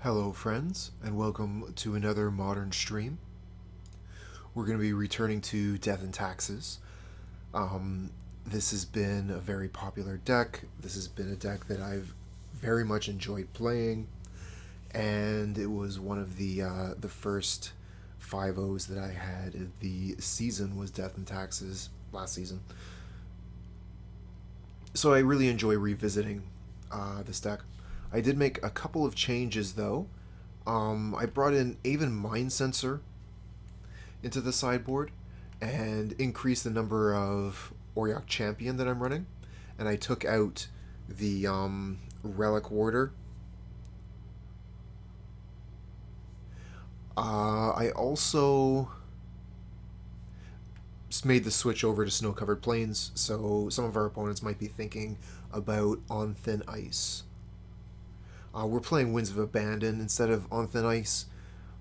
Hello friends, and welcome to another modern stream. We're going to be returning to Death and Taxes. This has been a very popular deck. This has been a deck that I've very much enjoyed playing, and it was one of the first 5-0s that I had. The season was Death and Taxes last season. So I really enjoy revisiting this deck. I did make a couple of changes though. I brought in Aven Mindcensor into the sideboard and increased the number of Auriok Champion that I'm running. And I took out the Relic Warder. I also made the switch over to Snow-Covered Plains, so some of our opponents might be thinking about On Thin Ice. We're playing Winds of Abandon instead of On Thin Ice.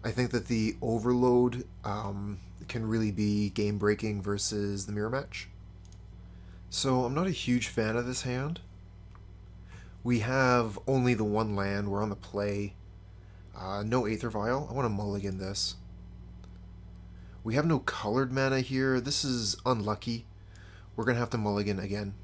I think that the Overload can really be game-breaking versus the Mirror Match. So I'm not a huge fan of this hand. We have only the one land. We're on the play. No Aether Vial. I want to mulligan this. We have no colored mana here. This is unlucky. We're going to have to mulligan again.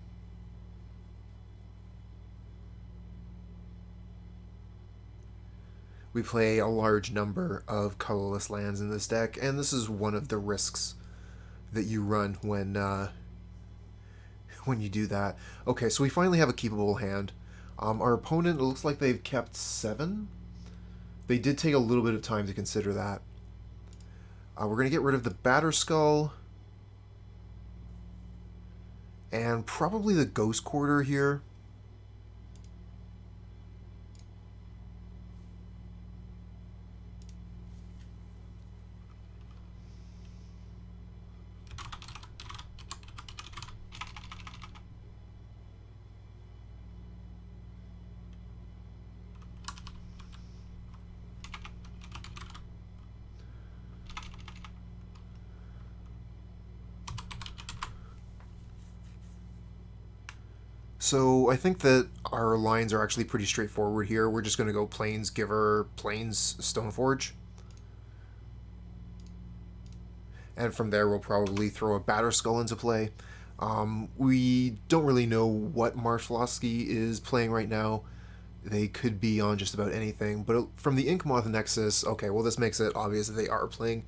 We play a large number of colorless lands in this deck, and this is one of the risks that you run when you do that. Okay, so we finally have a keepable hand. Our opponent, it looks like they've kept 7. They did take a little bit of time to consider that. We're going to get rid of the Batterskull and probably the Ghost Quarter here. So I think that our lines are actually pretty straightforward here. We're just going to go Plains Giver, Plains Stoneforge. And from there we'll probably throw a Batterskull into play. We don't really know what Marsh Philosophy is playing right now. They could be on just about anything. But from the Inkmoth Nexus, okay, well this makes it obvious that they are playing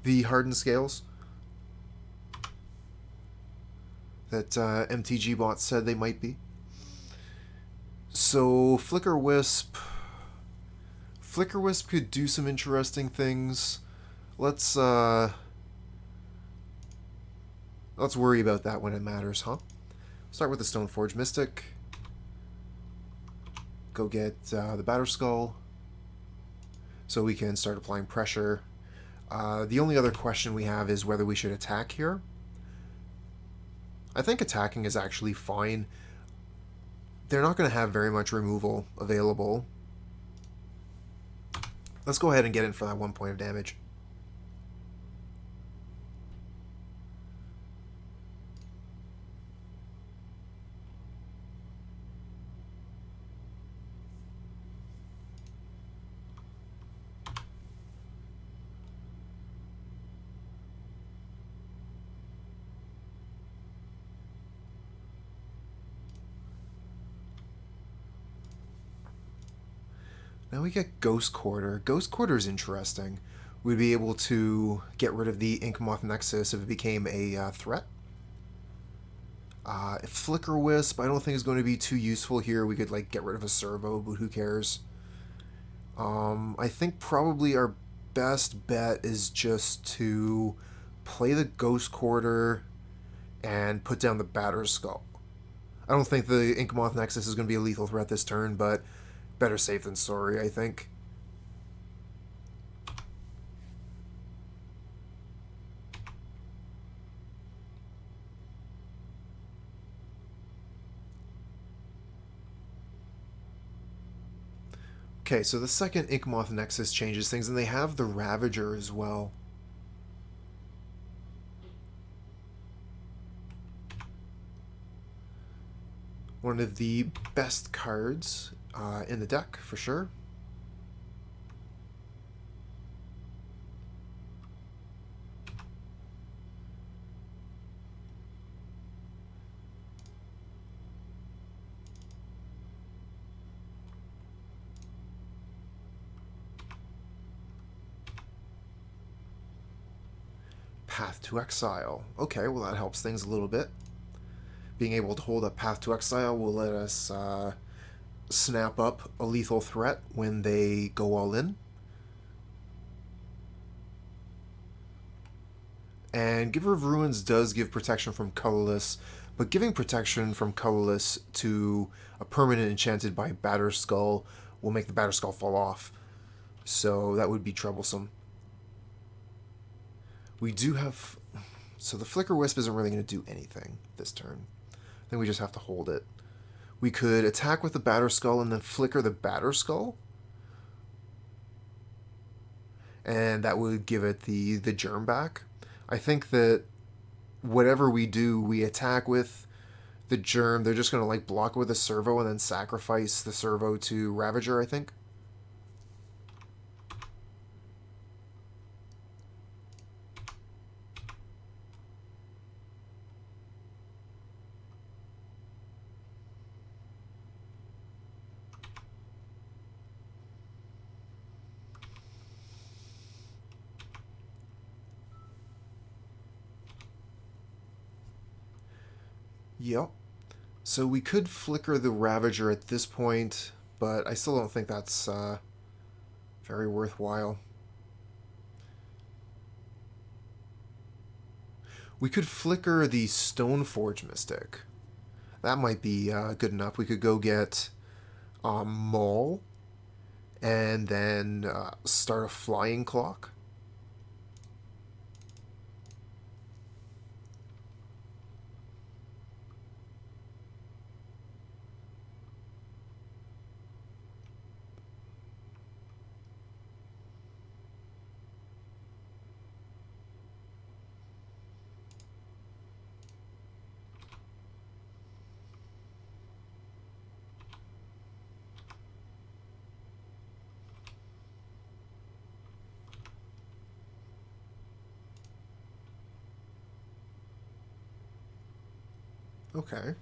the Hardened Scales that MtG bots said they might be. So Flickerwisp could do some interesting things. Let's worry about that when it matters, huh? Start with the Stoneforge Mystic. Go get the Batterskull so we can start applying pressure. The only other question we have is whether we should attack here. I think attacking is actually fine. They're not going to have very much removal available. Let's go ahead and get in for that 1 point of damage. Now we get Ghost Quarter. Ghost Quarter is interesting. We'd be able to get rid of the Inkmoth Nexus if it became a threat. Flickerwisp I don't think is going to be too useful here. We could like get rid of a servo, but who cares? I think probably our best bet is just to play the Ghost Quarter and put down the Batterskull. I don't think the Inkmoth Nexus is going to be a lethal threat this turn, but better safe than sorry, I think. Okay, so the second Inkmoth Nexus changes things, and they have the Ravager as well. One of the best cards in the deck, for sure. Path to Exile. Okay, well that helps things a little bit. Being able to hold up Path to Exile will let us snap up a lethal threat when they go all in. And Giver of Ruins does give protection from colorless, but giving protection from colorless to a permanent enchanted by Batterskull will make the Batterskull fall off. So that would be troublesome. We do have... So the Flickerwisp isn't really going to do anything this turn. I think we just have to hold it. We could attack with the Batterskull and then flicker the Batterskull. And that would give it the germ back. I think that whatever we do, we attack with the germ. They're just going to like block it with a servo and then sacrifice the servo to Ravager, I think. Yep. So we could flicker the Ravager at this point, but I still don't think that's very worthwhile. We could flicker the Stoneforge Mystic. That might be good enough. We could go get Maul and then start a Flying Clock. Okay.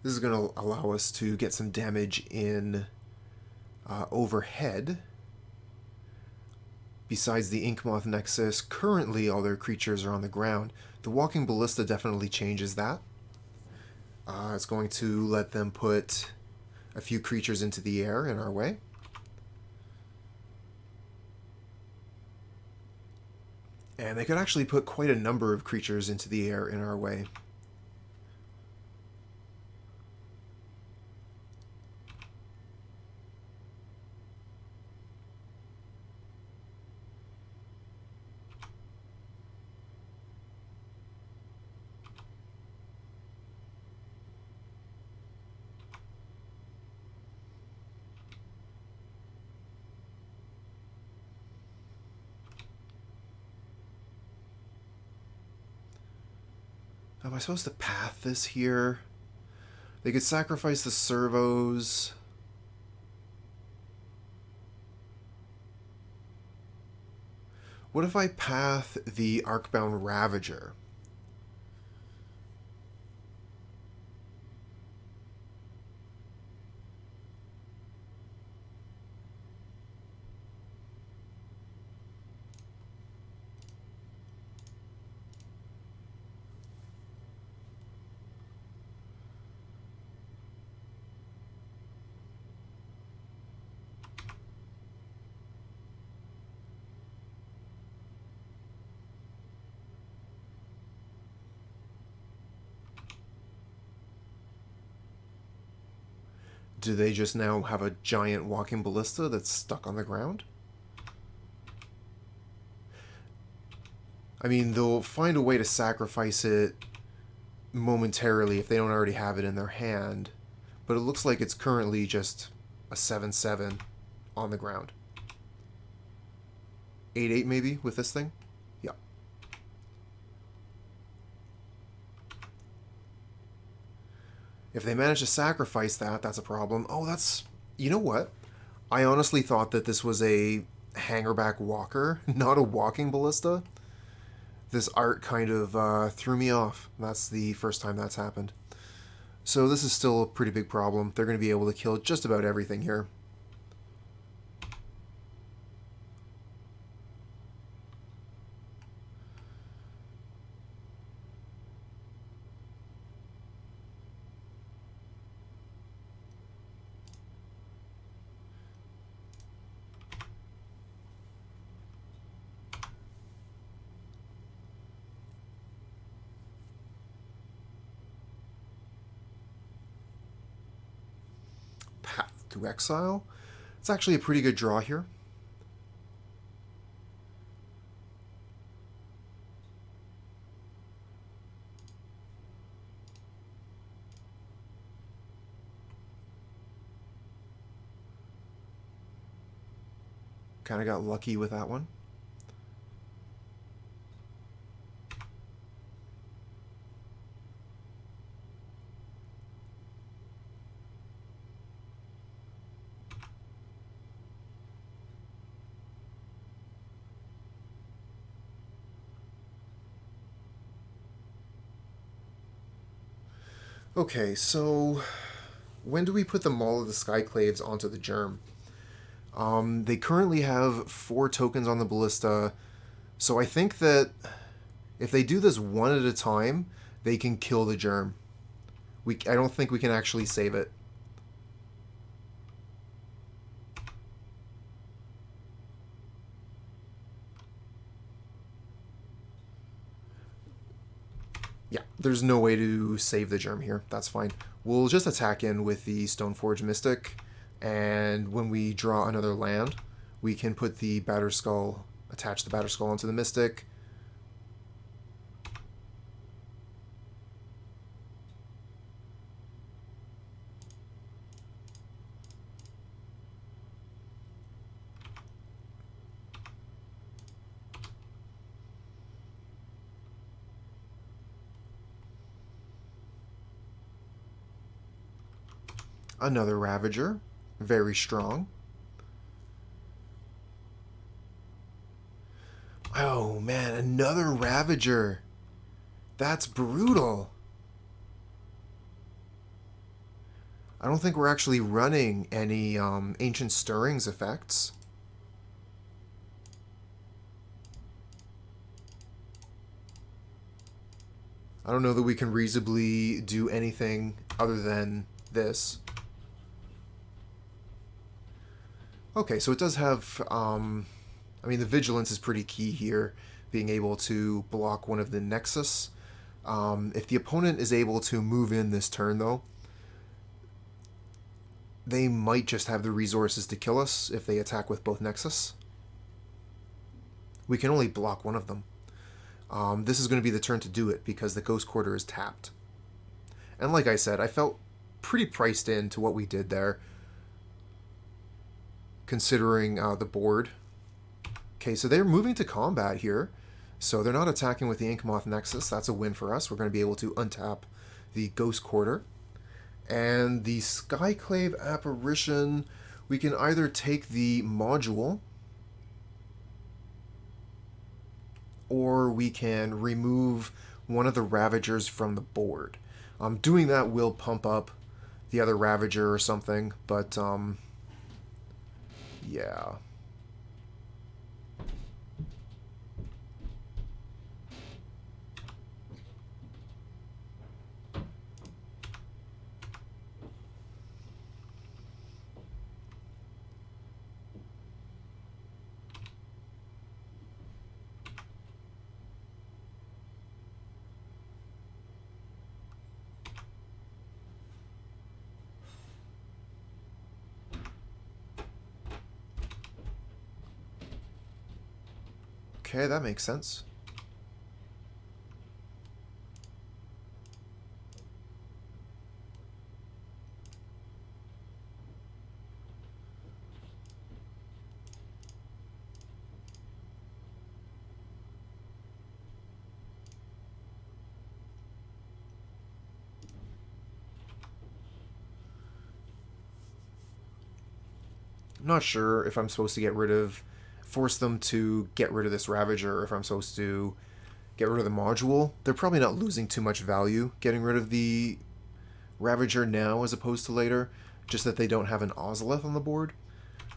This is going to allow us to get some damage in overhead. Besides the Inkmoth Nexus, currently all their creatures are on the ground. The Walking Ballista definitely changes that. It's going to let them put a few creatures into the air in our way. And they could actually put quite a number of creatures into the air in our way. Am I supposed to path this here? They could sacrifice the servos. What if I path the Arcbound Ravager? Do they just now have a giant walking ballista that's stuck on the ground? I mean, they'll find a way to sacrifice it momentarily if they don't already have it in their hand, but it looks like it's currently just a 7/7 on the ground. 8/8 maybe with this thing? Yeah. If they manage to sacrifice that, that's a problem. Oh, that's... You know what? I honestly thought that this was a hangerback walker, not a walking ballista. This art kind of threw me off. That's the first time that's happened. So this is still a pretty big problem. They're going to be able to kill just about everything here. to Exile. It's actually a pretty good draw here. Kind of got lucky with that one. Okay, so when do we put the Maul of the Skyclaves onto the Germ? They currently have 4 tokens on the Ballista, so I think that if they do this one at a time, they can kill the Germ. I don't think we can actually save it. Yeah, there's no way to save the Germ here. That's fine. We'll just attack in with the Stoneforge Mystic, and when we draw another land, we can put the Batterskull, attach the Batterskull onto the Mystic. Another Ravager, very strong. Oh man, another Ravager. That's brutal. I don't think we're actually running any Ancient Stirrings effects. I don't know that we can reasonably do anything other than this. Okay, so it does have, I mean, the Vigilance is pretty key here, being able to block one of the Nexus. If the opponent is able to move in this turn, though, they might just have the resources to kill us if they attack with both Nexus. We can only block one of them. This is going to be the turn to do it, because the Ghost Quarter is tapped. And like I said, I felt pretty priced into what we did there, considering the board. Okay, so they're moving to combat here. So they're not attacking with the Inkmoth Nexus. That's a win for us. We're going to be able to untap the Ghost Quarter. And the Skyclave Apparition, we can either take the module, or we can remove one of the Ravagers from the board. Doing that will pump up the other Ravager or something, but yeah. Okay, that makes sense. I'm not sure if I'm supposed to force them to get rid of this Ravager, or if I'm supposed to get rid of the module. They're probably not losing too much value getting rid of the Ravager now as opposed to later, just that they don't have an Ozolith on the board.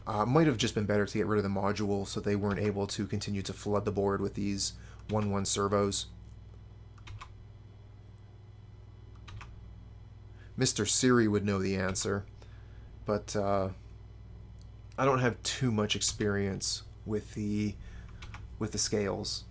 Might have just been better to get rid of the module so they weren't able to continue to flood the board with these 1/1 servos. Mr. Siri would know the answer, but I don't have too much experience with the scales.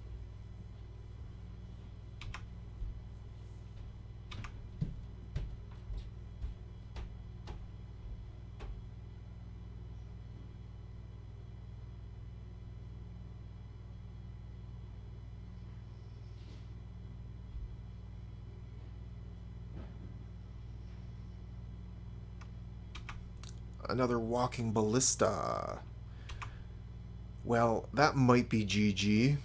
Another Walking Ballista. Well, that might be GG.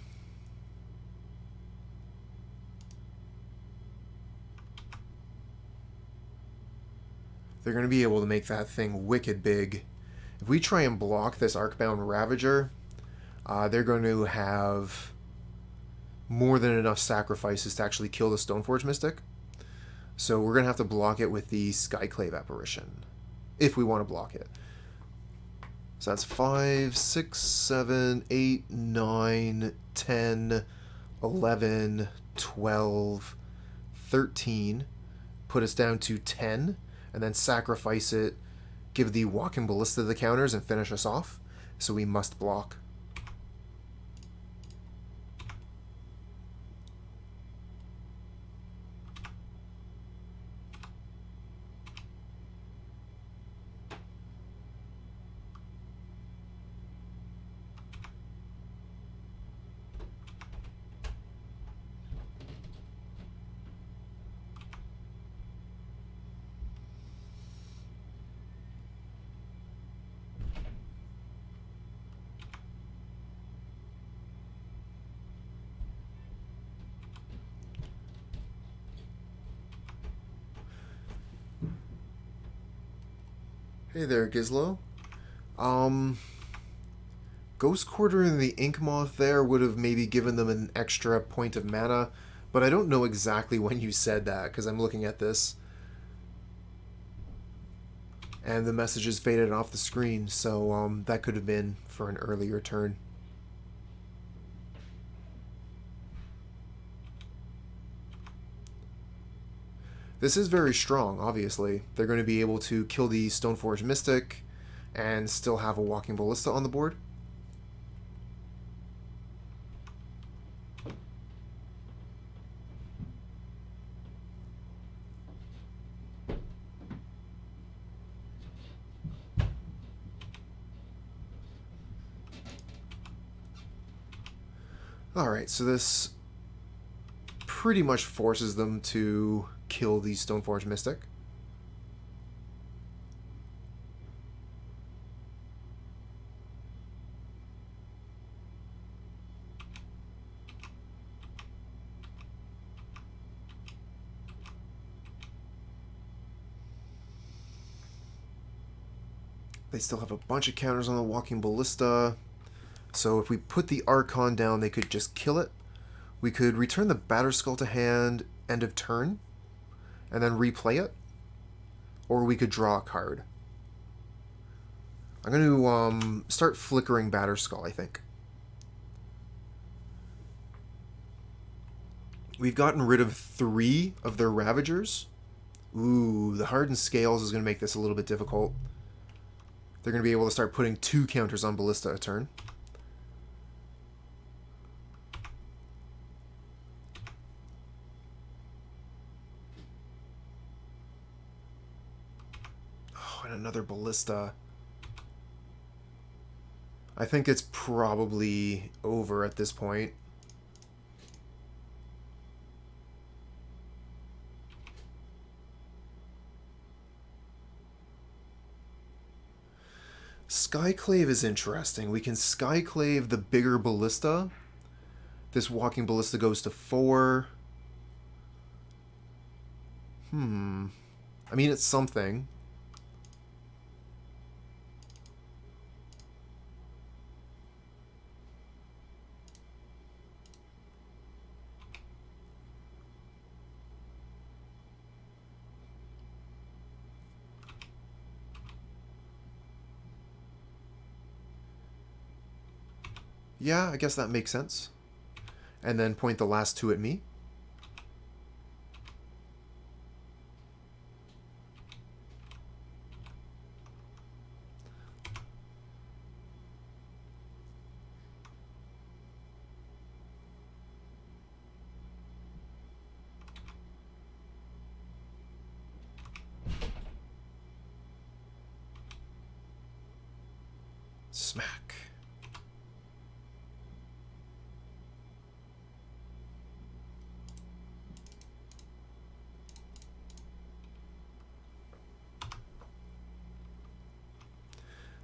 They're going to be able to make that thing wicked big. If we try and block this Arcbound Ravager, they're going to have more than enough sacrifices to actually kill the Stoneforge Mystic. So we're going to have to block it with the Skyclave Apparition, if we want to block it. So that's 5, 6, 7, 8, 9, 10, 11, 12, 13. Put us down to 10, and then sacrifice it, give the Walking Ballista the counters, and finish us off. So we must block. Hey there, Gizlo. Ghost Quarter and the Ink Moth there would have maybe given them an extra point of mana, but I don't know exactly when you said that, because I'm looking at this. And the messages faded off the screen, so that could have been for an earlier turn. This is very strong, obviously. They're going to be able to kill the Stoneforge Mystic and still have a Walking Ballista on the board. Alright, so this pretty much forces them to kill the Stoneforge Mystic. They still have a bunch of counters on the Walking Ballista. So if we put the Archon down, they could just kill it. We could return the Batterskull to hand end of turn and then replay it. Or we could draw a card. I'm going to start flickering Batterskull, I think. We've gotten rid of 3 of their Ravagers. Ooh, the Hardened Scales is going to make this a little bit difficult. They're going to be able to start putting 2 counters on Ballista a turn. Oh, and another Ballista. I think it's probably over at this point. Skyclave is interesting. We can Skyclave the bigger Ballista. This Walking Ballista goes to 4. I mean, it's something. Yeah, I guess that makes sense. And then point the last 2 at me. Smack.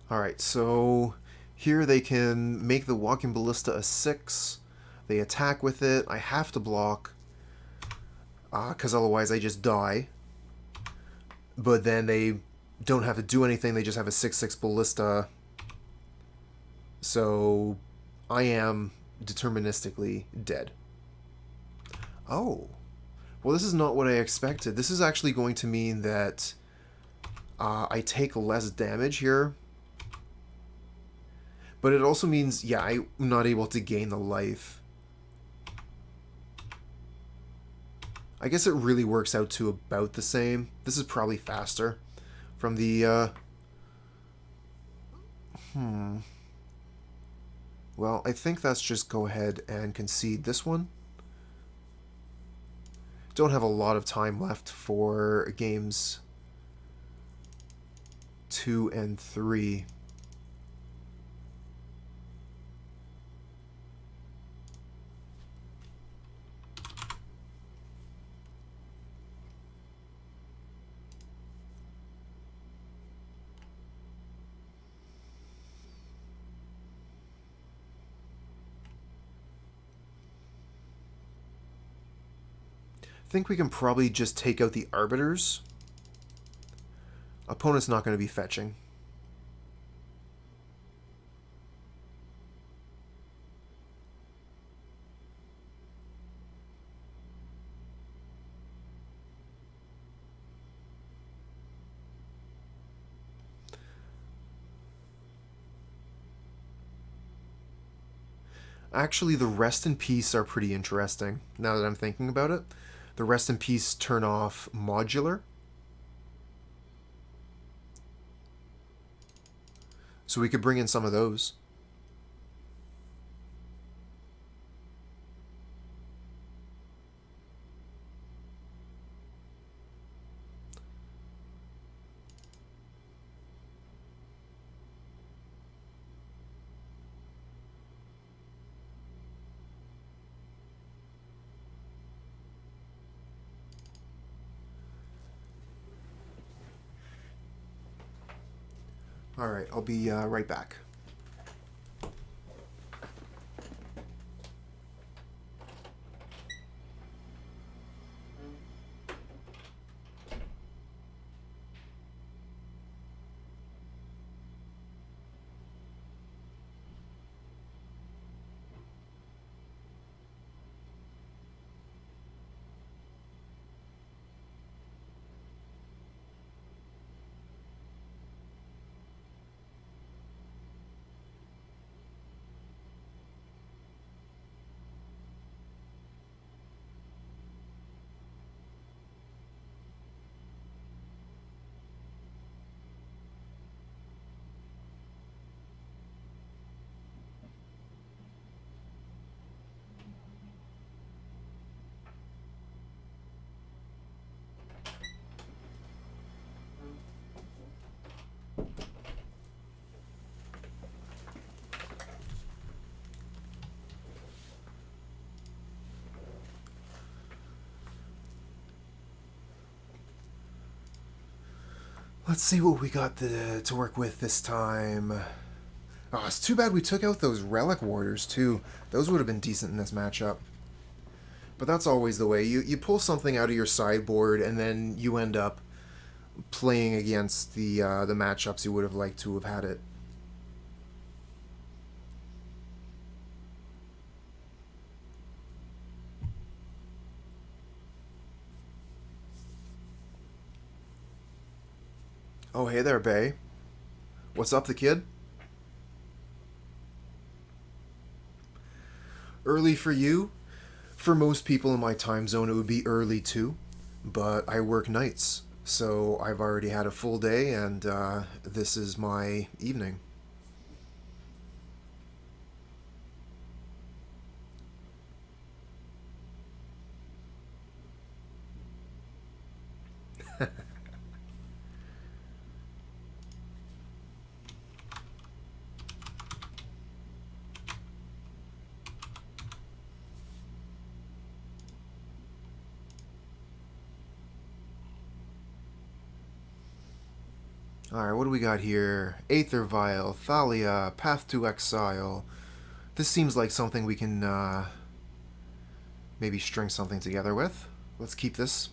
Alright, so here they can make the Walking Ballista a 6. They attack with it. I have to block, because otherwise I just die. But then they don't have to do anything. They just have a 6/6 Ballista. So I am deterministically dead. Oh. Well, this is not what I expected. This is actually going to mean that I take less damage here. But it also means, yeah, I'm not able to gain the life. I guess it really works out to about the same. This is probably faster from the... Well, I think that's just go ahead and concede this one. Don't have a lot of time left for games 2 and 3. I think we can probably just take out the Arbiters. Opponent's not going to be fetching. Actually, the Rest in Peace are pretty interesting, now that I'm thinking about it. The Rest in Peace turn off Modular. So we could bring in some of those. Alright, I'll be right back. Let's see what we got to work with this time. Oh, it's too bad we took out those Relic Warders, too. Those would have been decent in this matchup. But that's always the way. You pull something out of your sideboard, and then you end up playing against the matchups you would have liked to have had it. Oh, hey there, Bay. What's up, the kid? Early for you? For most people in my time zone, it would be early too. But I work nights, so I've already had a full day, and this is my evening. Alright, what do we got here? Aether Vial, Thalia, Path to Exile. This seems like something we can maybe string something together with. Let's keep this.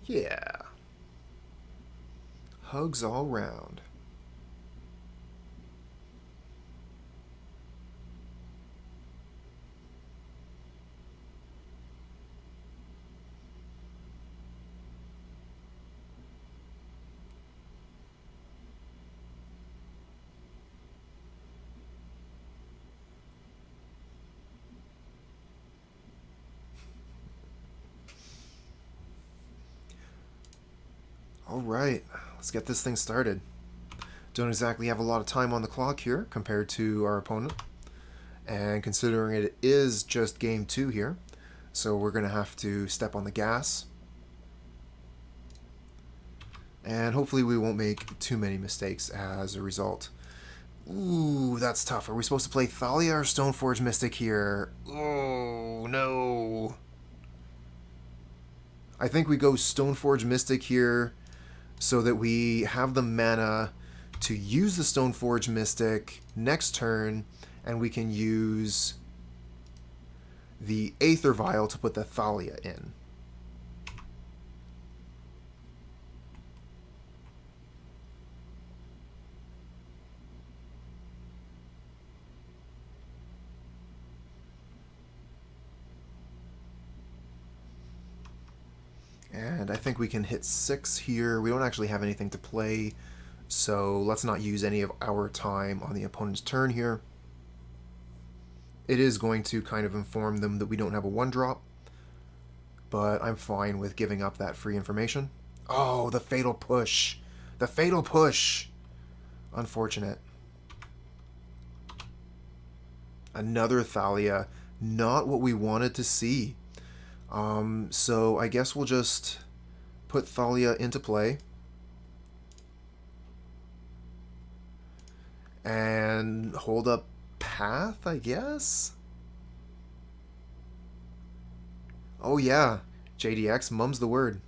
Yeah. Hugs all round. Alright, let's get this thing started. Don't exactly have a lot of time on the clock here compared to our opponent. And considering it is just game 2 here, so we're going to have to step on the gas. And hopefully we won't make too many mistakes as a result. Ooh, that's tough. Are we supposed to play Thalia or Stoneforge Mystic here? Oh, no. I think we go Stoneforge Mystic here so that we have the mana to use the Stoneforge Mystic next turn, and we can use the Aether Vial to put the Thalia in. And I think we can hit 6 here. We don't actually have anything to play, so let's not use any of our time on the opponent's turn here. It is going to kind of inform them that we don't have a 1-drop, but I'm fine with giving up that free information. Oh, the Fatal Push! The Fatal Push! Unfortunate. Another Thalia. Not what we wanted to see. So I guess we'll just put Thalia into play. And hold up Path, I guess? Oh yeah, JDX, mum's the word.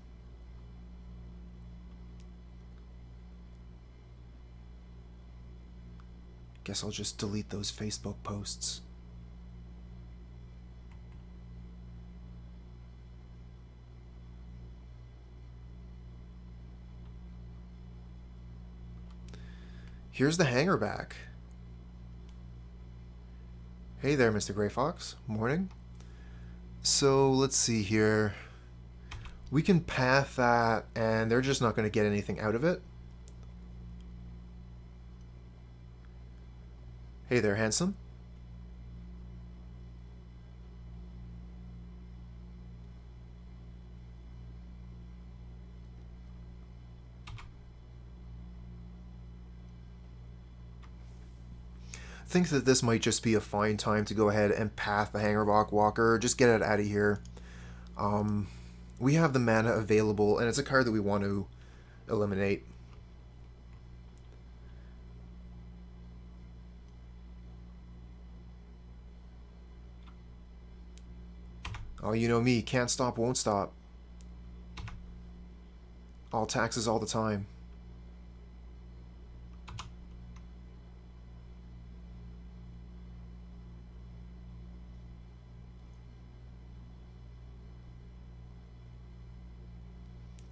Guess I'll just delete those Facebook posts. Here's the hanger back. Hey there, Mr. Grey Fox. Morning. So, let's see here. We can path that, and they're just not going to get anything out of it. Hey there, handsome. Think that this might just be a fine time to go ahead and path the Hangerbock Walker. Just get it out of here. We have the mana available, and it's a card that we want to eliminate. Oh, you know me. Can't stop, won't stop. All taxes all the time.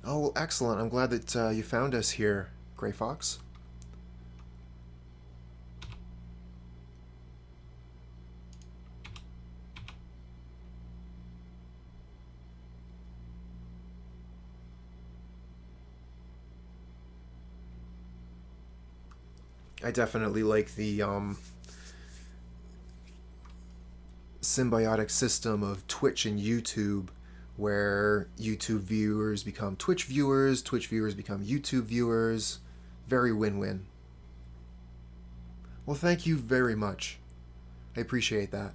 Oh, well, excellent. I'm glad that you found us here, Grey Fox. I definitely like the symbiotic system of Twitch and YouTube, where YouTube viewers become Twitch viewers become YouTube viewers. Very win-win. Well, thank you very much. I appreciate that.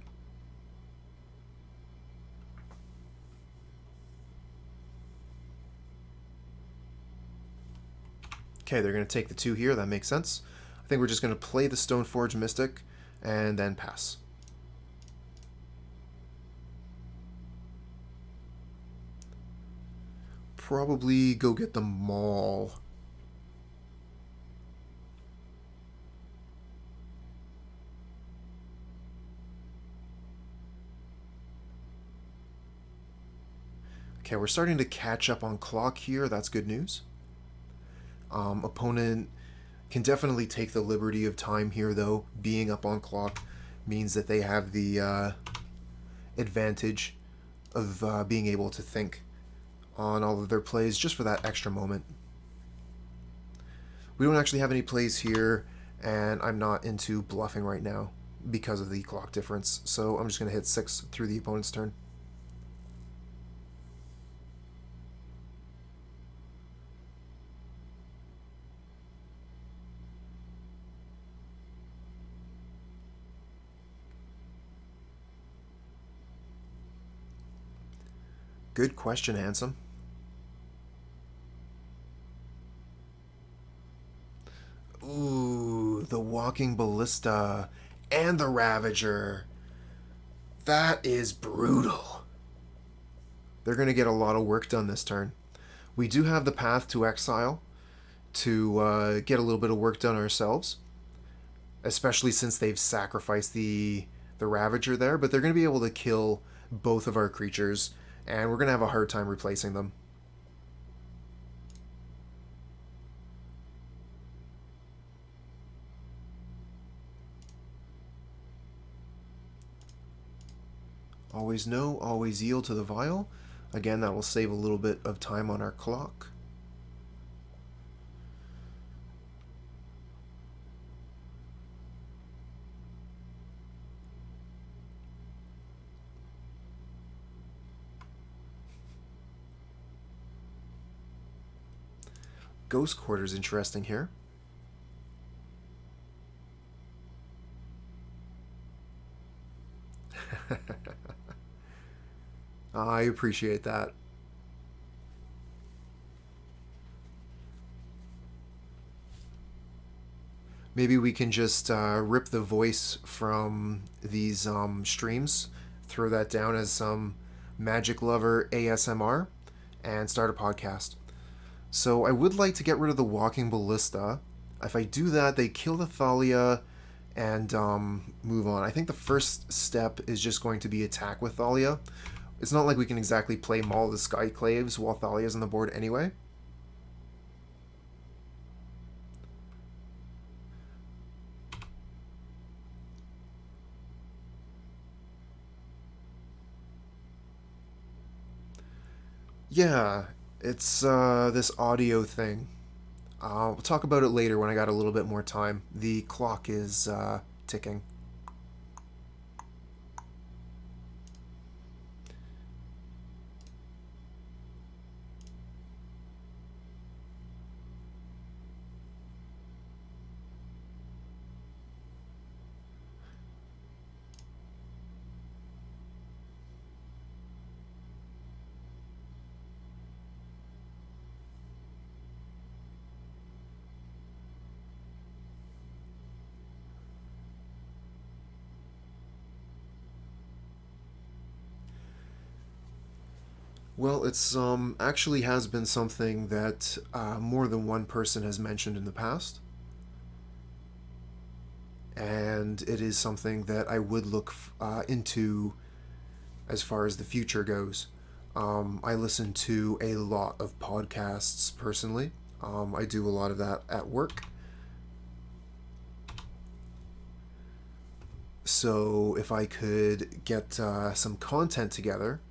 Okay, they're going to take the 2 here. That makes sense. I think we're just going to play the Stoneforge Mystic and then pass. probably go get the Maul. Okay, we're starting to catch up on clock here. That's good news. Opponent can definitely take the liberty of time here, though. Being up on clock means that they have the advantage of being able to think on all of their plays just for that extra moment. We don't actually have any plays here, and I'm not into bluffing right now because of the clock difference, so I'm just going to hit 6 through the opponent's turn. Good question, Handsome. Ooh, the Walking Ballista and the Ravager. That is brutal. They're going to get a lot of work done this turn. We do have the path to Exile to get a little bit of work done ourselves, especially since they've sacrificed the Ravager there, but they're going to be able to kill both of our creatures, and we're going to have a hard time replacing them. Always know, always yield to the vial. Again, that will save a little bit of time on our clock. Ghost Quarter's interesting here. I appreciate that. Maybe we can just rip the voice from these streams, throw that down as some Magic Lover ASMR, and start a podcast. So I would like to get rid of the Walking Ballista. If I do that, they kill the Thalia and move on. I think the first step is just going to be attack with Thalia. It's not like we can exactly play Maul the Skyclaves while Thalia's on the board anyway. Yeah, it's this audio thing. We'll talk about it later when I got a little bit more time. The clock is ticking. Well, it's actually has been something that more than one person has mentioned in the past. And it is something that I would look into as far as the future goes. I listen to a lot of podcasts personally. I do a lot of that at work. So if I could get some content together,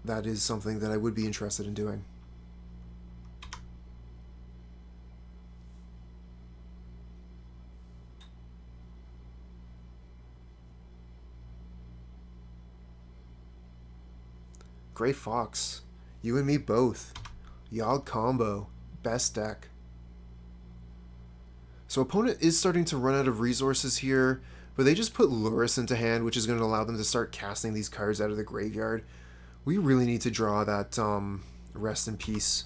that is something that I would be interested in doing. Gray Fox, you and me both. Yogg combo, best deck. So opponent is starting to run out of resources here, but they just put Lurrus into hand, which is going to allow them to start casting these cards out of the graveyard. We really need to draw that Rest in Peace.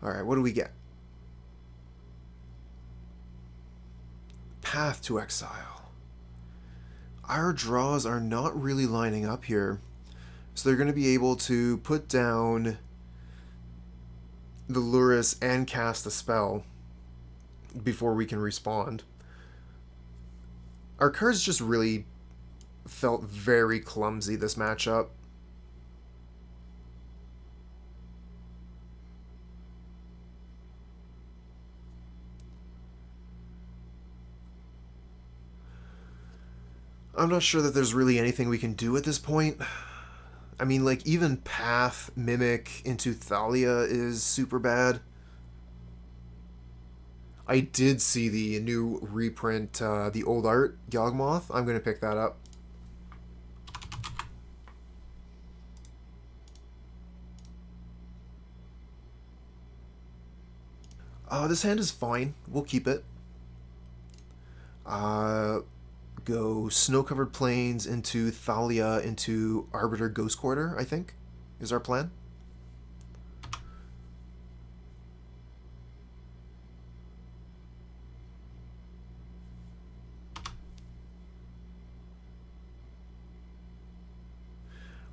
Alright, what do we get? Path to Exile. Our draws are not really lining up here. So they're going to be able to put down the Lurrus and cast a spell before we can respond. Our cards just really felt very clumsy this matchup. I'm not sure that there's really anything we can do at this point. I mean, like, even Path Mimic into Thalia is super bad. I did see the new reprint, the old art, Yawgmoth. I'm going to pick that up. This hand is fine. We'll keep it. Go Snow-Covered Plains into Thalia into Arbiter Ghost Quarter, I think, is our plan.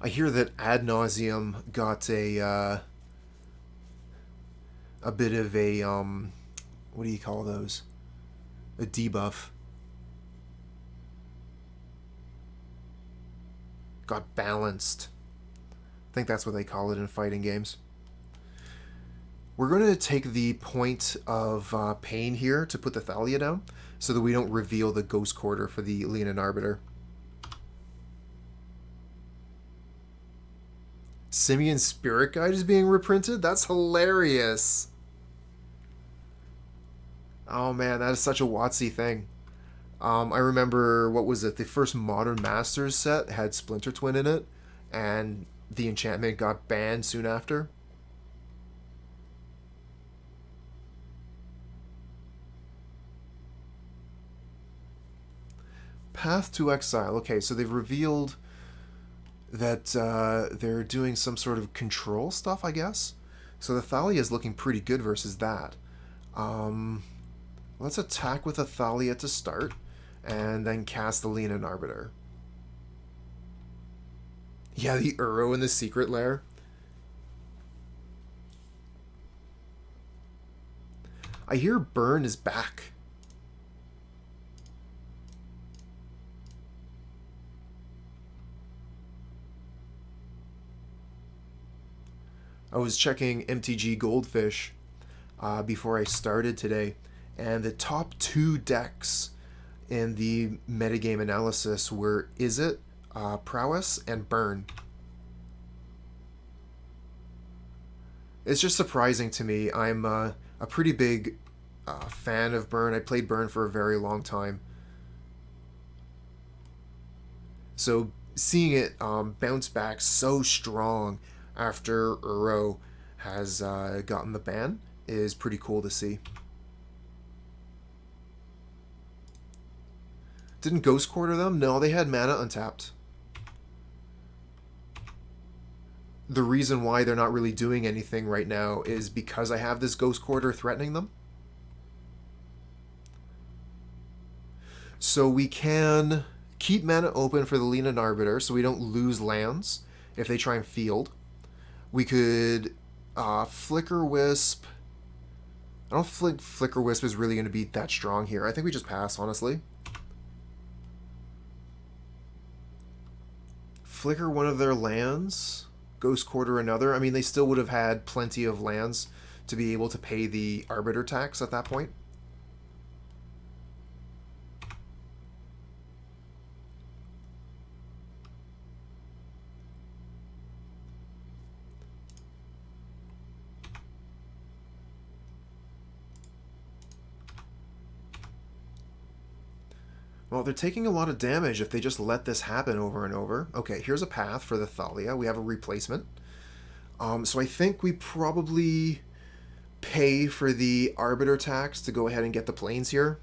I hear that Ad Nauseam got a bit of a, what do you call those? A debuff. Got balanced. I think that's what they call it in fighting games. We're going to take the point of pain here to put the Thalia down so that we don't reveal the Ghost Quarter for the Leonin Arbiter. Simeon's Spirit Guide is being reprinted? That's hilarious. Oh man, that is such a WotC thing. I remember, what was it, the first Modern Masters set had Splinter Twin in it, and the enchantment got banned soon after. Path to Exile. Okay, so they've revealed that they're doing some sort of control stuff, I guess. So the Thalia is looking pretty good versus that. Let's attack with a Thalia to start, and then cast the Leonin Arbiter. Yeah, the Uro in the Secret Lair. I hear Burn is back. I was checking MtG Goldfish before I started today, and the top 2 decks in the metagame analysis were Izzet, Prowess, and Burn. It's just surprising to me. I'm a pretty big fan of Burn. I played Burn for a very long time. So seeing it bounce back so strong after Uro has gotten the ban is pretty cool to see. Didn't Ghost Quarter them? No, they had mana untapped. The reason why they're not really doing anything right now is because I have this Ghost Quarter threatening them. So we can keep mana open for the Leonin Arbiter so we don't lose lands if they try and field. We could Flickerwisp. I don't think Flickerwisp is really going to be that strong here. I think we just pass, honestly. Flicker one of their lands, Ghost Quarter another. I mean, they still would have had plenty of lands to be able to pay the Arbiter tax at that point. Well, they're taking a lot of damage if they just let this happen over and over. Okay, here's a path for the Thalia. We have a replacement. So I think we probably pay for the Arbiter tax to go ahead and get the planes here.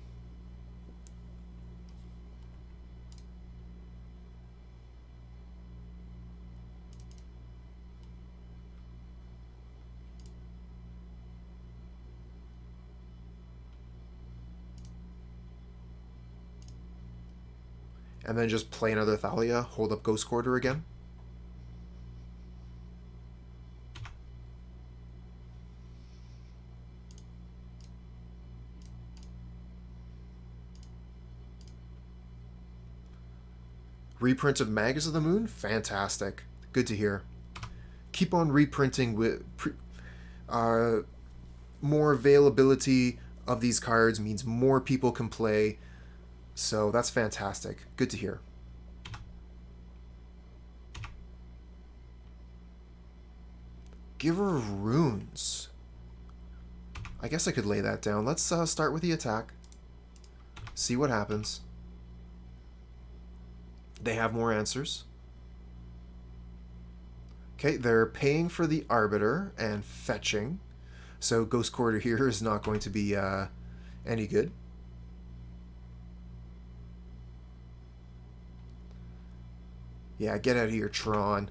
and then just play another Thalia, hold up Ghost Quarter again. Reprint of Magus of the Moon? Fantastic. Good to hear. Keep on reprinting with... more availability of these cards means more people can play. So that's fantastic. Good to hear. Giver of Runes. I guess I could lay that down. Let's start with the attack. See what happens. They have more answers. Okay, they're paying for the Arbiter and fetching. So Ghost Quarter here is not going to be any good. Yeah, get out of here, Tron.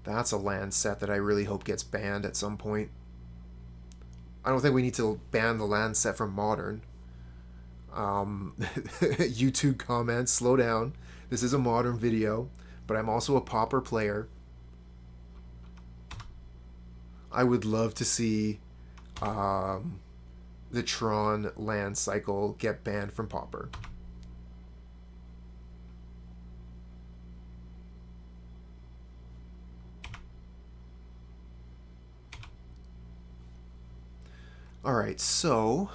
That's a land set that I really hope gets banned at some point. I don't think we need to ban the land set from Modern. YouTube comments, slow down. This is a Modern video, but I'm also a Pauper player. I would love to see the Tron land cycle get banned from Pauper. Alright, so...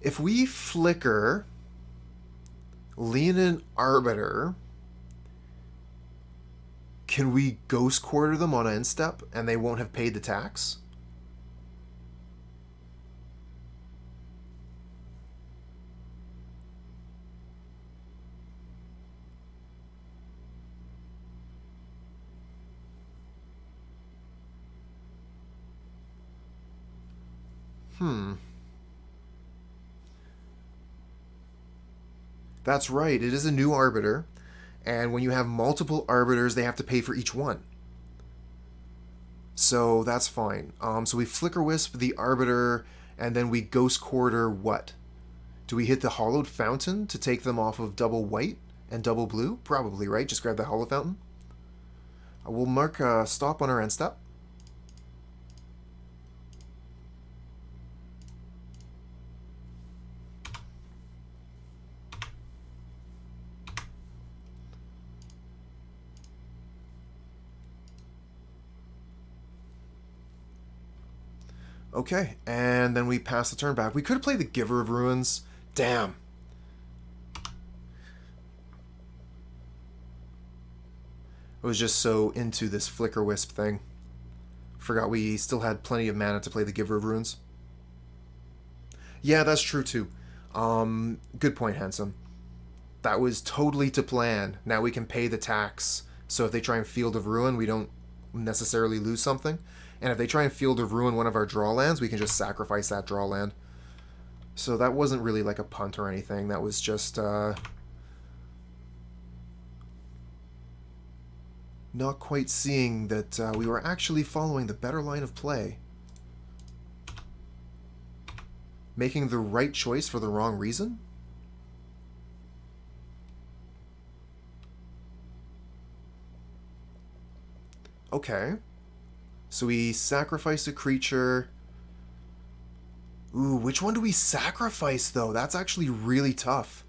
if we flicker Leonin Arbiter, can we Ghost Quarter them on end step and they won't have paid the tax? That's right, it is a new Arbiter, and when you have multiple Arbiters, they have to pay for each one. So that's fine. So we Flickerwisp the Arbiter, and then we Ghost Quarter what? Do we hit the Hollowed Fountain to take them off of double white and double blue? Probably, right? Just grab the Hollowed Fountain. We'll mark a stop on our end step. Okay, and then we pass the turn back. We could have played the Giver of Ruins. Damn. I was just so into this Flickerwisp thing. Forgot we still had plenty of mana to play the Giver of Ruins. Yeah, that's true too. Good point, Handsome. That was totally to plan. Now we can pay the tax. So if they try and Field of Ruin, we don't necessarily lose something. And if they try and Field of Ruin one of our draw lands, we can just sacrifice that draw land. So that wasn't really like a punt or anything. That was just not quite seeing that we were actually following the better line of play. Making the right choice for the wrong reason? Okay. So we sacrifice a creature. Ooh, which one do we sacrifice, though? That's actually really tough.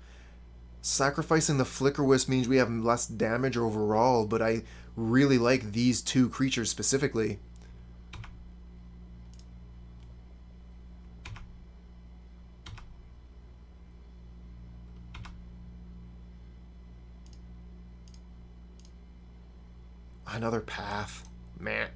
Sacrificing the Flickerwisp means we have less damage overall, but I really like these two creatures specifically. Another path. Meh.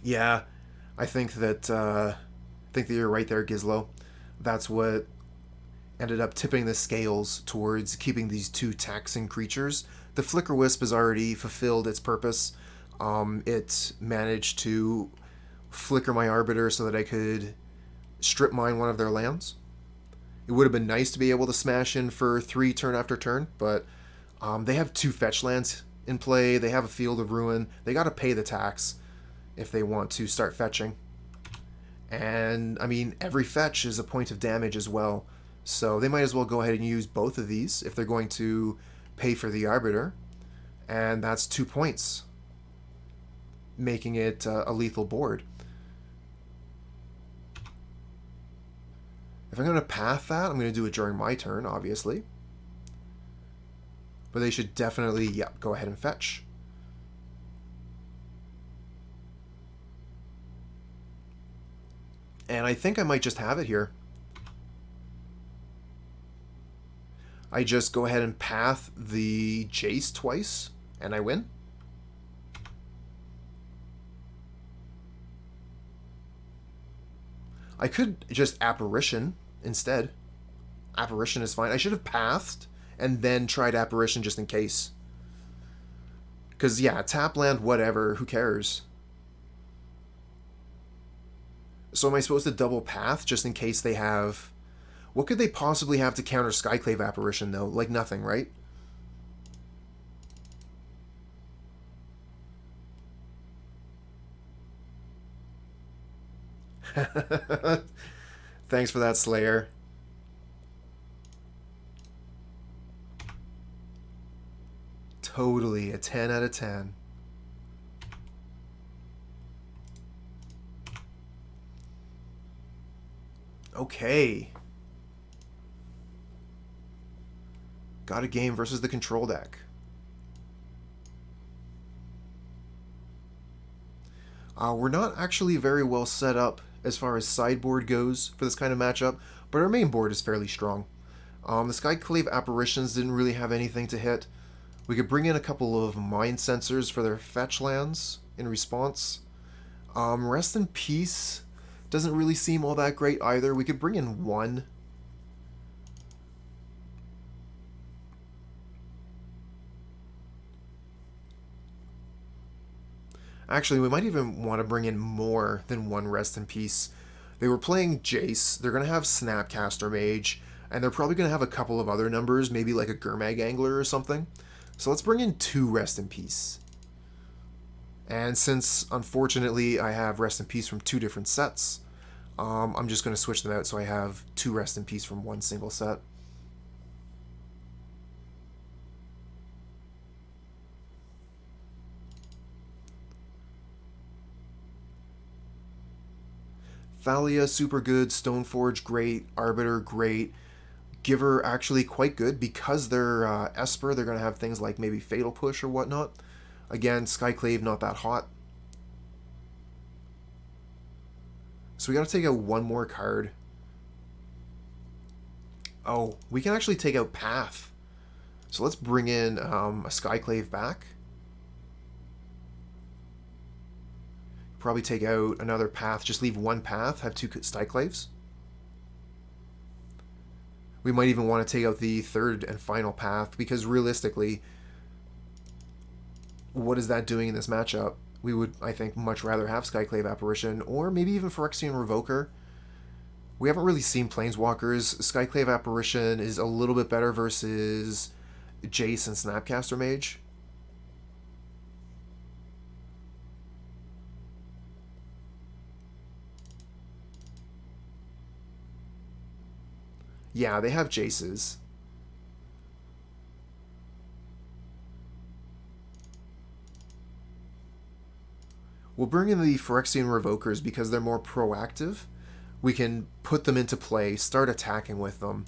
Yeah, I think that you're right there, Gizlo. That's what ended up tipping the scales towards keeping these two taxing creatures. The Flickerwisp has already fulfilled its purpose. It managed to flicker my Arbiter so that I could strip mine one of their lands. It would have been nice to be able to smash in for 3 turn after turn, but they have 2 fetch lands in play. They have a Field of Ruin. They got to pay the tax if they want to start fetching. And, I mean, every fetch is a point of damage as well. So they might as well go ahead and use both of these if they're going to pay for the Arbiter. And that's 2 points, making it a lethal board. If I'm going to path that, I'm going to do it during my turn, obviously. But they should definitely, yep, go ahead and fetch. And I think I might just have it here. I just go ahead and path the Jace twice, and I win. I could just Apparition instead. Apparition is fine. I should have pathed and then tried Apparition just in case. Because, yeah, tap land, whatever, who cares? So am I supposed to double path just in case they have... What could they possibly have to counter Skyclave Apparition, though? Like nothing, right? Thanks for that, Slayer. Totally a 10 out of 10. Okay. Got a game versus the control deck. We're not actually very well set up as far as sideboard goes for this kind of matchup, but our main board is fairly strong. The Skyclave Apparitions didn't really have anything to hit. We could bring in a couple of Mindcensors for their fetch lands in response. Rest in Peace doesn't really seem all that great either. We could bring in 1. Actually, we might even want to bring in more than 1 Rest in Peace. They were playing Jace. They're going to have Snapcaster Mage, and they're probably going to have a couple of other numbers, maybe like a Gurmag Angler or something. So let's bring in 2 Rest in Peace. And since, unfortunately, I have Rest in Peace from 2 different sets, I'm just going to switch them out so I have 2 Rest in Peace from 1 single set. Thalia, super good. Stoneforge, great. Arbiter, great. Giver, actually quite good. Because they're Esper, they're going to have things like maybe Fatal Push or whatnot. Again, Skyclave, not that hot. So we got to take out 1 more card. Oh, we can actually take out Path. So let's bring in a Skyclave back. Probably take out another Path. Just leave 1 Path, have 2 Skyclaves. We might even want to take out the 3rd and final Path, because realistically, what is that doing in this matchup? We would, I think, much rather have Skyclave Apparition, or maybe even Phyrexian Revoker. We haven't really seen Planeswalkers. Skyclave Apparition is a little bit better versus Jace and Snapcaster Mage. Yeah, they have Jaces. We'll bring in the Phyrexian Revokers because they're more proactive. We can put them into play, start attacking with them,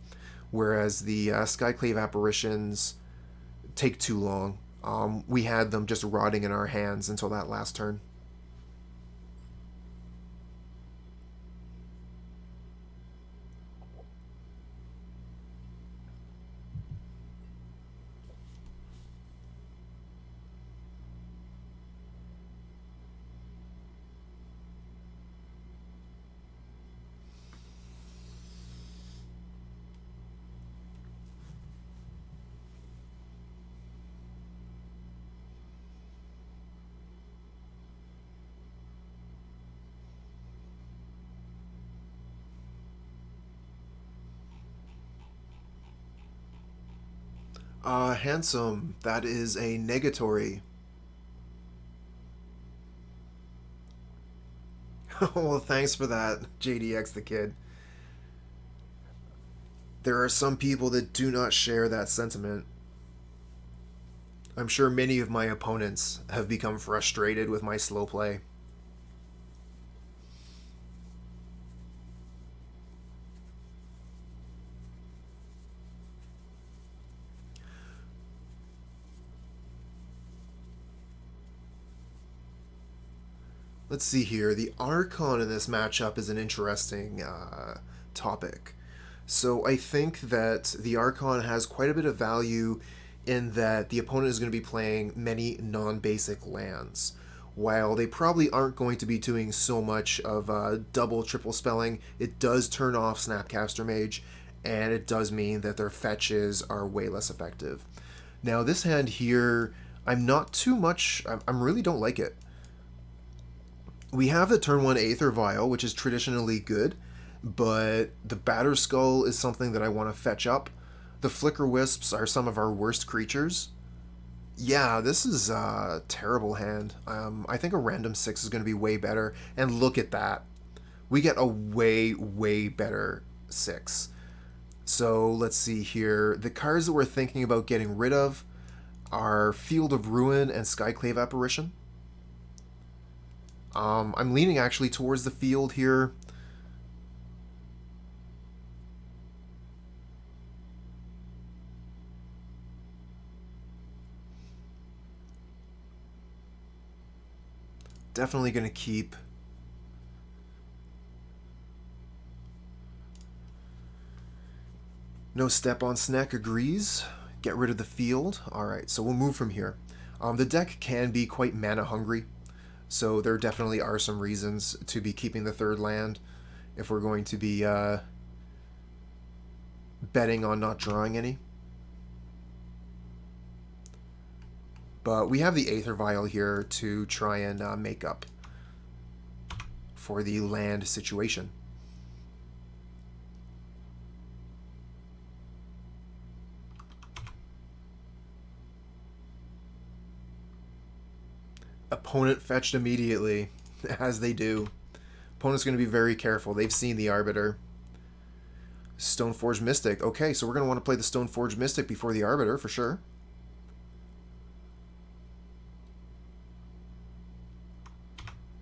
whereas the Skyclave Apparitions take too long. We had them just rotting in our hands until that last turn. Handsome. That is a negatory. Well, thanks for that, JDX the Kid. There are some people that do not share that sentiment. I'm sure many of my opponents have become frustrated with my slow play. Let's see here. The Archon in this matchup is an interesting topic. So I think that the Archon has quite a bit of value in that the opponent is going to be playing many non-basic lands. While they probably aren't going to be doing so much of double, triple spelling, it does turn off Snapcaster Mage, and it does mean that their fetches are way less effective. Now, this hand here, I'm not too much... I really don't like it. We have the turn 1 Aether Vial, which is traditionally good, but the Batterskull is something that I want to fetch up. The Flickerwisps are some of our worst creatures. Yeah, this is a terrible hand. I think a random 6 is going to be way better, and look at that. We get a way, way better 6. So let's see here. The cards that we're thinking about getting rid of are Field of Ruin and Skyclave Apparition. I'm leaning actually towards the field here. Definitely going to keep No Step on Snack agrees. Get rid of the field. Alright, so we'll move from here. The deck can be quite mana hungry. So there definitely are some reasons to be keeping the third land if we're going to be betting on not drawing any. But we have the Aether Vial here to try and make up for the land situation. Opponent fetched immediately, as they do. Opponent's going to be very careful. They've seen the Arbiter. Stoneforge Mystic. Okay, so we're going to want to play the Stoneforge Mystic before the Arbiter, for sure.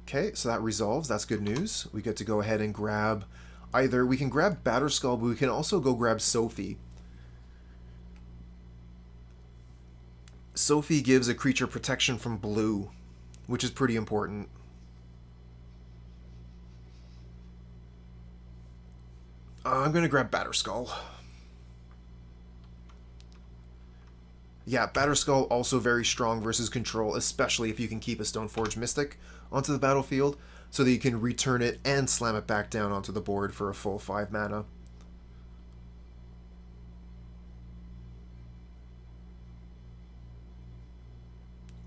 Okay, so that resolves. That's good news. We get to go ahead and grab either... We can grab Batterskull, but we can also go grab Sophie. Sophie gives a creature protection from blue, which is pretty important. I'm going to grab Batterskull. Yeah, Batterskull also very strong versus control, especially if you can keep a Stoneforge Mystic onto the battlefield, so that you can return it and slam it back down onto the board for a full 5 mana.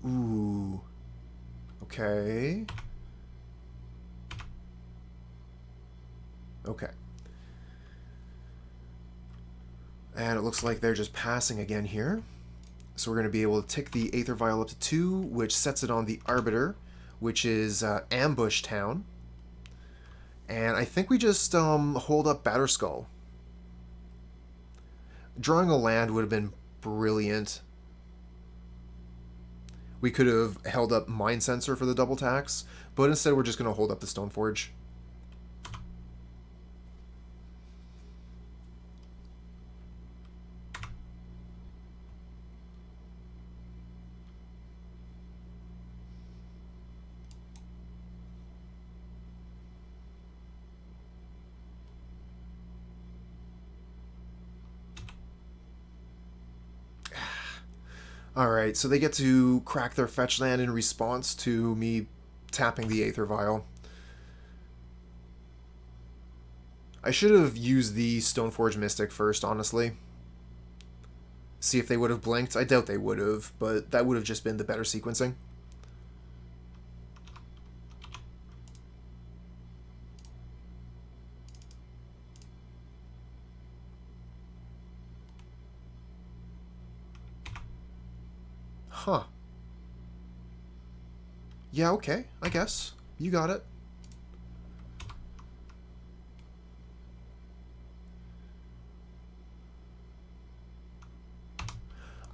Ooh. Okay. Okay. And it looks like they're just passing again here. So we're going to be able to tick the Aether Vial up to 2, which sets it on the Arbiter, which is Ambush Town. And I think we just hold up Batterskull. Drawing a land would have been brilliant. We could have held up Mindcensor for the double tax, but instead we're just going to hold up the Stoneforge. Alright, so they get to crack their fetch land in response to me tapping the Aether Vial. I should have used the Stoneforge Mystic first, honestly. See if they would have blinked. I doubt they would have, but that would have just been the better sequencing. Huh. Yeah, okay, I guess. You got it.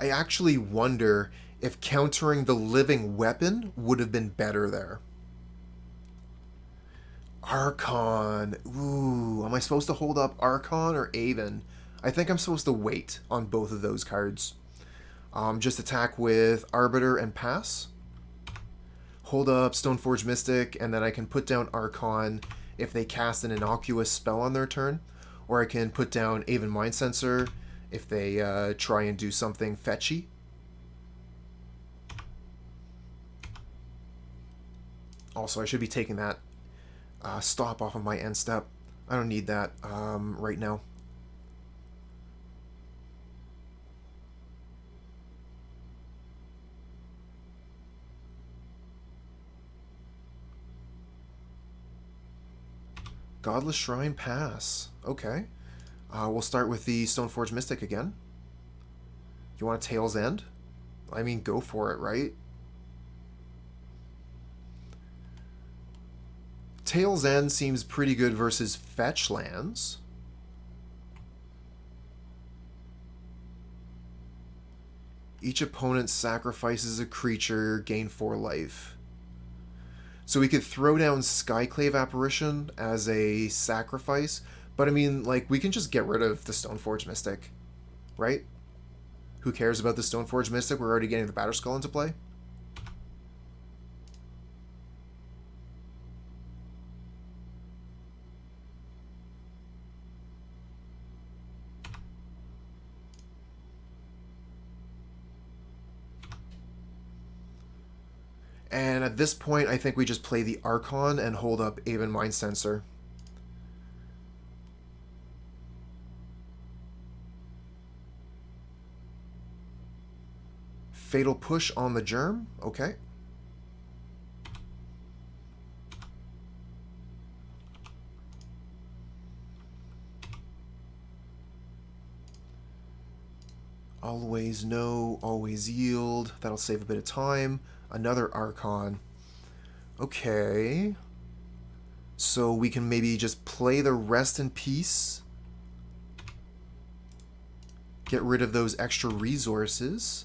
I actually wonder if countering the living weapon would have been better there. Archon. Ooh, am I supposed to hold up Archon or Aven? I think I'm supposed to wait on both of those cards. Just attack with Arbiter and pass. Hold up Stoneforge Mystic, and then I can put down Archon if they cast an innocuous spell on their turn. Or I can put down Aven Mindcensor if they try and do something fetchy. Also, I should be taking that stop off of my end step. I don't need that right now. Godless Shrine pass. Okay. We'll start with the Stoneforge Mystic again. You want a Tail's End? I mean, go for it, right? Tail's End seems pretty good versus fetch lands. Each opponent sacrifices a creature, gain 4 life. So we could throw down Skyclave Apparition as a sacrifice, but I mean, like, we can just get rid of the Stoneforge Mystic, right? Who cares about the Stoneforge Mystic? We're already getting the Batterskull into play. And at this point, I think we just play the Archon and hold up Aven Mindcensor. Fatal Push on the Germ. Okay. Always no, always yield. That'll save a bit of time. Another Archon. Okay. So we can maybe just play the Rest in Peace. Get rid of those extra resources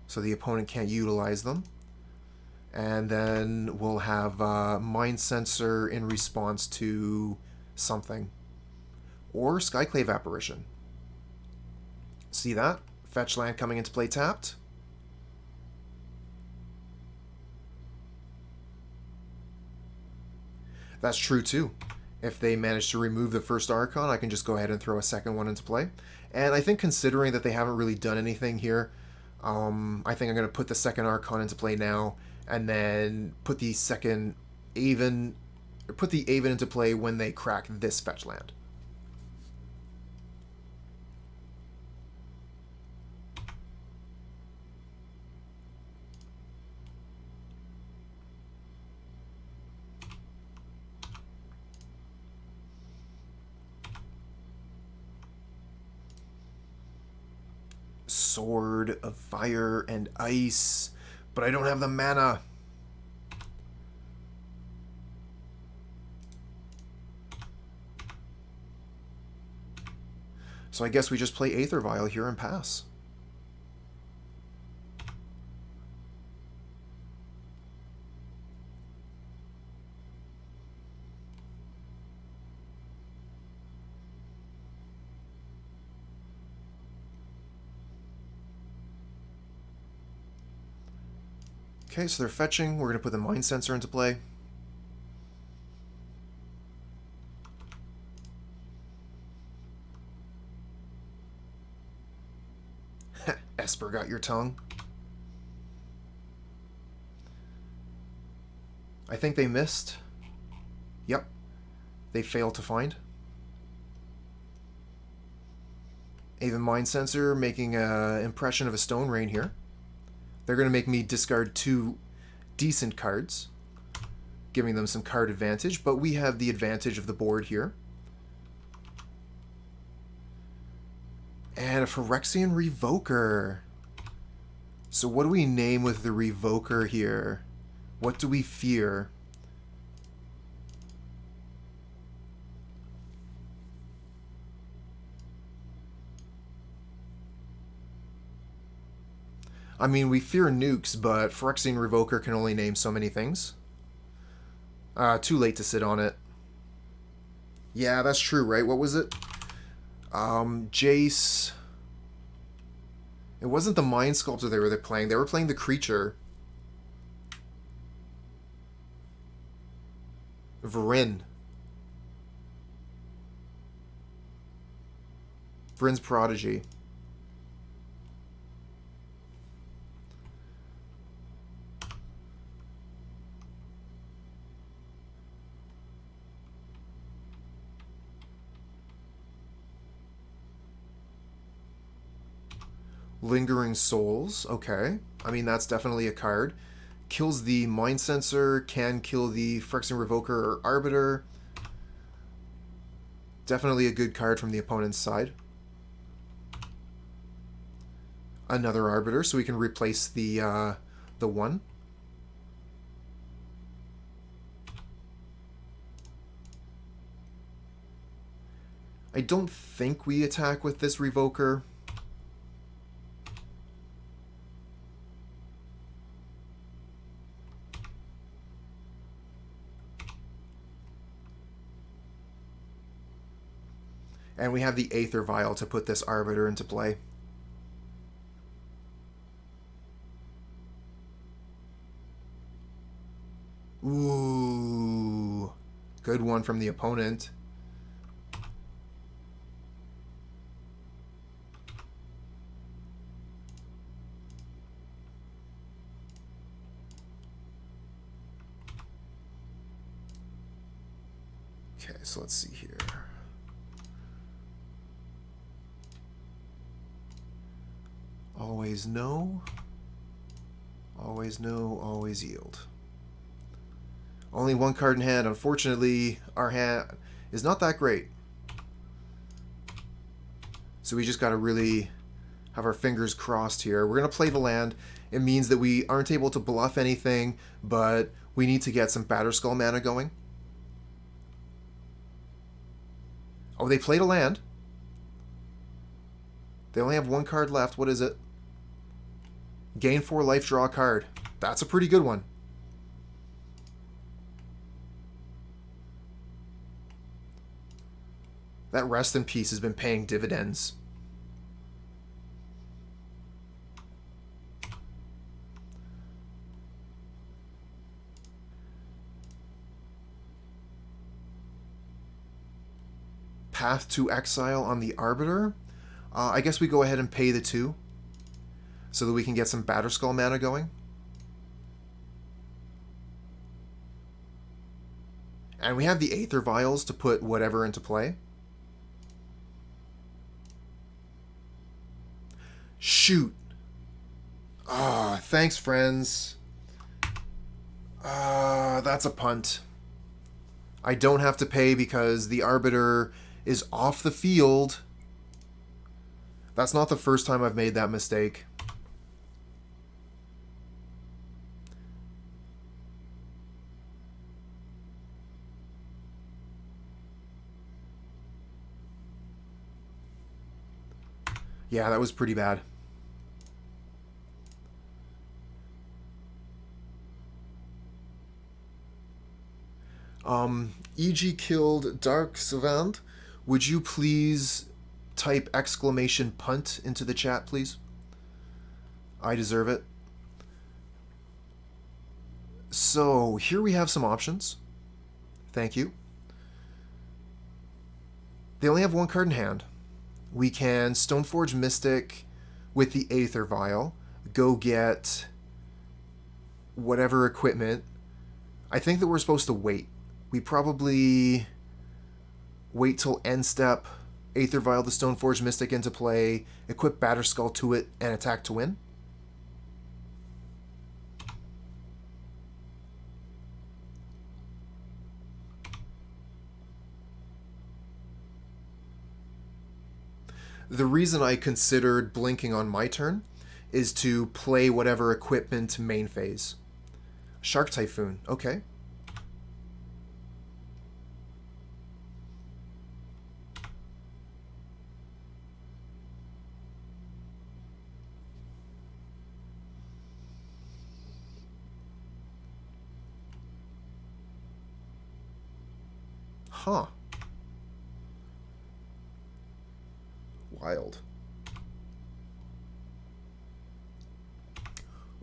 so the opponent can't utilize them. And then we'll have Mindcensor in response to something. Or Skyclave Apparition. See that? Fetch land coming into play tapped. That's true too. If they manage to remove the first Archon, I can just go ahead and throw a second one into play. And I think considering that they haven't really done anything here, I think I'm going to put the second Archon into play now, and then put the second Aven, put the Aven into play when they crack this fetch land. Sword of Fire and Ice, but I don't have the mana. So I guess we just play Aether Vial here and pass. Okay, so they're fetching. We're going to put the Mindcensor into play. Esper got your tongue. I think they missed. Yep. They failed to find. Aven Mindcensor making an impression of a Stone Rain here. They're going to make me discard 2 decent cards, giving them some card advantage, but we have the advantage of the board here. And a Phyrexian Revoker. So what do we name with the Revoker here? What do we fear? I mean, we fear nukes, but Phyrexian Revoker can only name so many things. Too late to sit on it. Yeah, that's true, right? What was it? Jace. It wasn't the Mind Sculptor they were playing. They were playing the creature. Vryn's Prodigy. Lingering Souls, okay. I mean, that's definitely a card. Kills the Mindcensor, can kill the Phyrexian Revoker or Arbiter. Definitely a good card from the opponent's side. Another Arbiter, so we can replace the one. I don't think we attack with this Revoker. And we have the Aether Vial to put this Arbiter into play. Ooh. Good one from the opponent. Okay, so let's see here. Always know, always yield. Only one card in hand. Unfortunately, our hand is not that great. So we just got to really have our fingers crossed here. We're going to play the land. It means that we aren't able to bluff anything, but we need to get some Batterskull mana going. Oh, they played a land. They only have one card left. What is it? Gain 4 life, draw a card. That's a pretty good one. That Rest in Peace has been paying dividends. Path to Exile on the Arbiter. I guess we go ahead and pay the 2 so that we can get some Batterskull mana going. And we have the Aether Vials to put whatever into play. Shoot. Ah, thanks, friends. That's a punt. I don't have to pay because the Arbiter is off the field. That's not the first time I've made that mistake. Yeah, that was pretty bad. EG killed Dark Savant. Would you please type exclamation punt into the chat, please? I deserve it. So, here we have some options. Thank you. They only have one card in hand. We can Stoneforge Mystic with the Aether Vial. Go get whatever equipment. I think that we're supposed to wait. We probably wait till end step, Aether Vial the Stoneforge Mystic into play, equip Batterskull to it, and attack to win. The reason I considered blinking on my turn is to play whatever equipment main phase. Shark Typhoon, okay. Huh. Wild.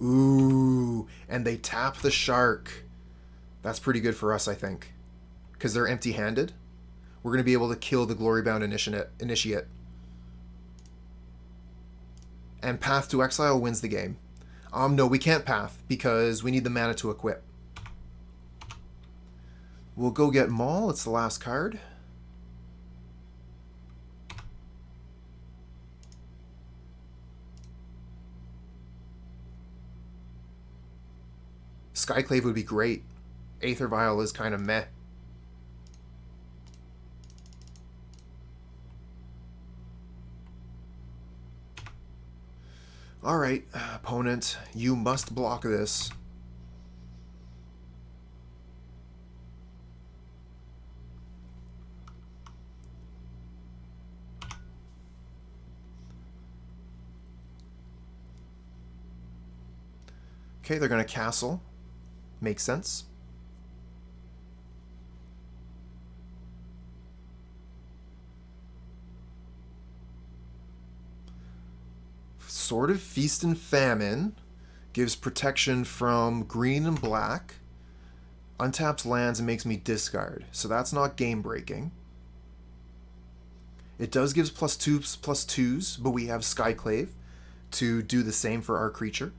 Ooh, and they tap the shark. That's pretty good for us, I think. Because they're empty-handed. We're going to be able to kill the Glorybound Initiate. And Path to Exile wins the game. No, we can't Path, because we need the mana to equip. We'll go get Maul. It's the last card. Skyclave would be great. Aether Vial is kind of meh. Alright, opponent, you must block this. Okay, they're going to castle. Makes sense. Sword of Feast and Famine gives protection from green and black, untaps lands and makes me discard, so that's not game breaking. It does give +2/+2s, but we have Skyclave to do the same for our creature.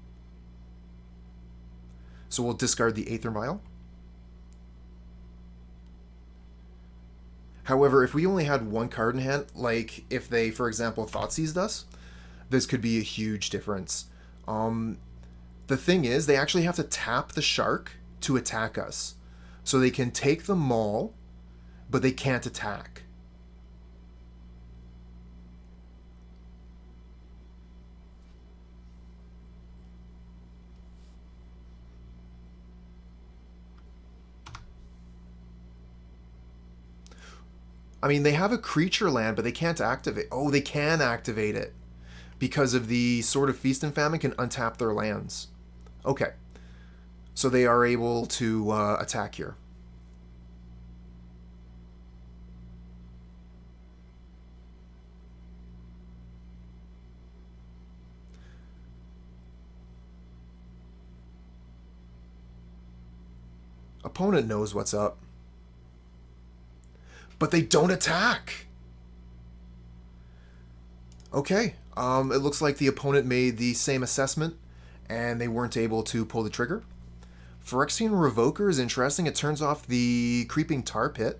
So we'll discard the Aether Vial. However, if we only had one card in hand, like if they, for example, Thoughtseized us, this could be a huge difference. The thing is, they actually have to tap the shark to attack us. So they can take the Maul, but they can't attack. I mean, they have a creature land, but they can't activate. Oh, they can activate it. Because of the Sword of Feast and Famine can untap their lands. Okay. So they are able to attack here. Opponent knows what's up. But they don't attack! Okay. It looks like the opponent made the same assessment, and they weren't able to pull the trigger. Phyrexian Revoker is interesting. It turns off the Creeping Tar Pit.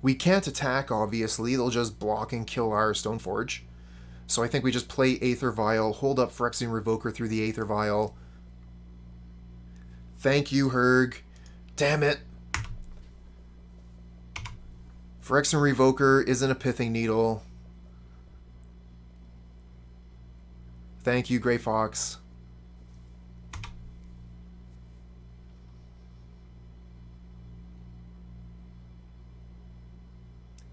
We can't attack, obviously. They'll just block and kill our Stoneforge. So I think we just play Aether Vial, hold up Phyrexian Revoker through the Aether Vial. Thank you, Herg. Damn it. Phyrexian Revoker isn't a Pithing Needle. Thank you, Grey Fox.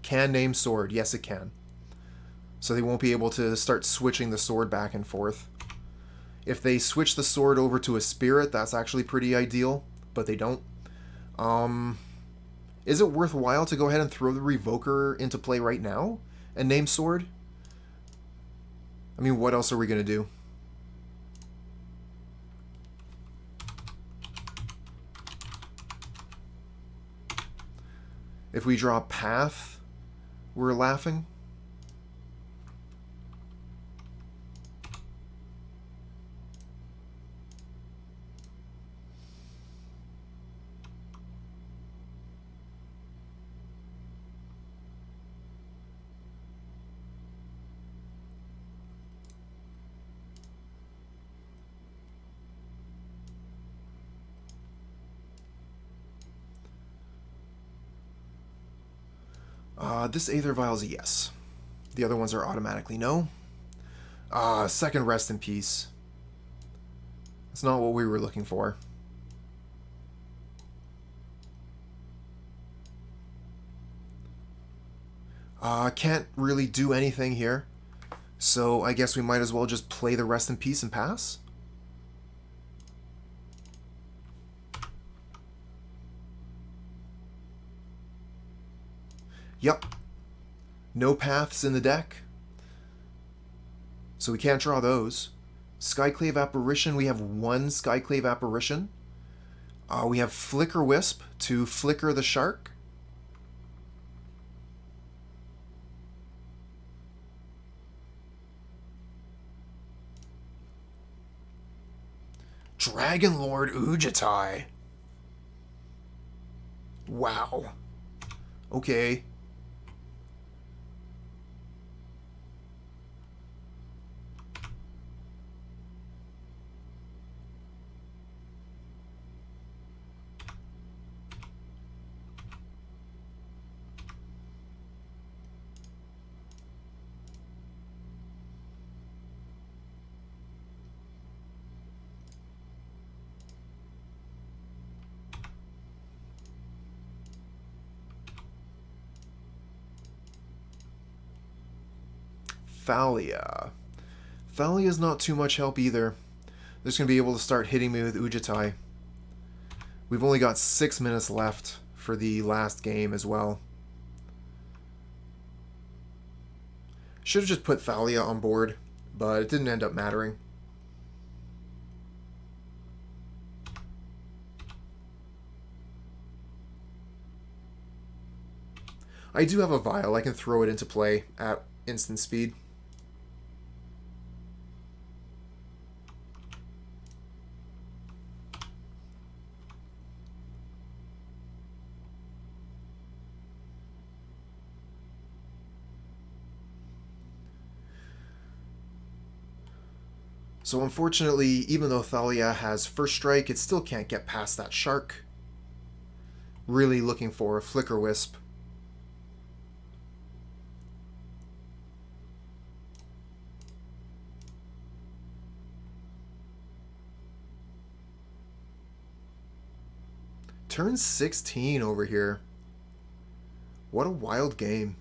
Can name sword. Yes, it can. So they won't be able to start switching the sword back and forth. If they switch the sword over to a spirit, that's actually pretty ideal, but they don't. Is it worthwhile to go ahead and throw the Revoker into play right now and name sword? I mean, what else are we going to do? If we draw Path, we're laughing. This Aether Vial is a yes. The other ones are automatically no. Ah, second rest in peace. That's not what we were looking for. Can't really do anything here. So I guess we might as well just play the rest in peace and pass. Yep. No paths in the deck. So we can't draw those. Skyclave Apparition, we have one Skyclave Apparition. We have Flickerwisp to flicker the shark. Dragon Lord Ujitai. Wow. Okay. Thalia. Thalia's not too much help either. They're just going to be able to start hitting me with Ujitai. We've only got 6 minutes left for the last game as well. Should have just put Thalia on board, but it didn't end up mattering. I do have a Vial. I can throw it into play at instant speed. So unfortunately, even though Thalia has first strike, it still can't get past that shark. Really looking for a Flickerwisp. Turn 16 over here. What a wild game.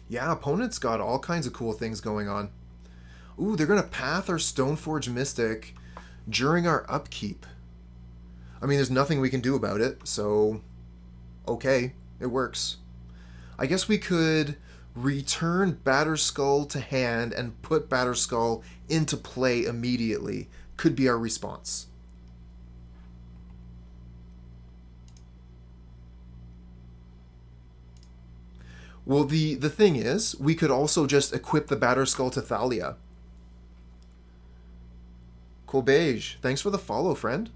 Yeah, opponent's got all kinds of cool things going on. Ooh, they're going to path our Stoneforge Mystic during our upkeep. I mean, there's nothing we can do about it, so okay, it works. I guess we could return Batterskull to hand and put Batterskull into play immediately. Could be our response. Well, the thing is, we could also just equip the Batterskull to Thalia. Cool beige. Thanks for the follow, friend.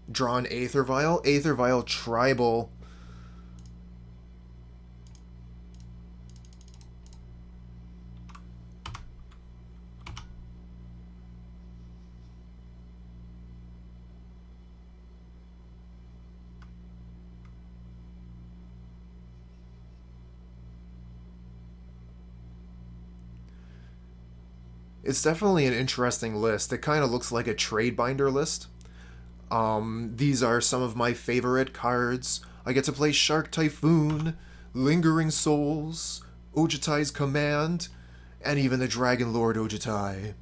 Draw an Aether Vial. Aether Vial Tribal. It's definitely an interesting list. It kind of looks like a trade binder list. These are some of my favorite cards. I get to play Shark Typhoon, Lingering Souls, Ojitai's Command, and even the Dragon Lord Ojitai.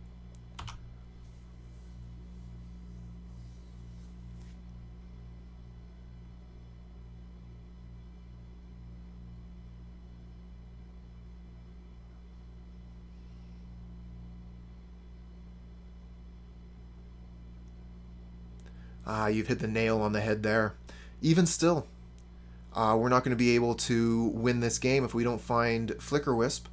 You've hit the nail on the head there. Even still, we're not going to be able to win this game if we don't find Flickerwisp.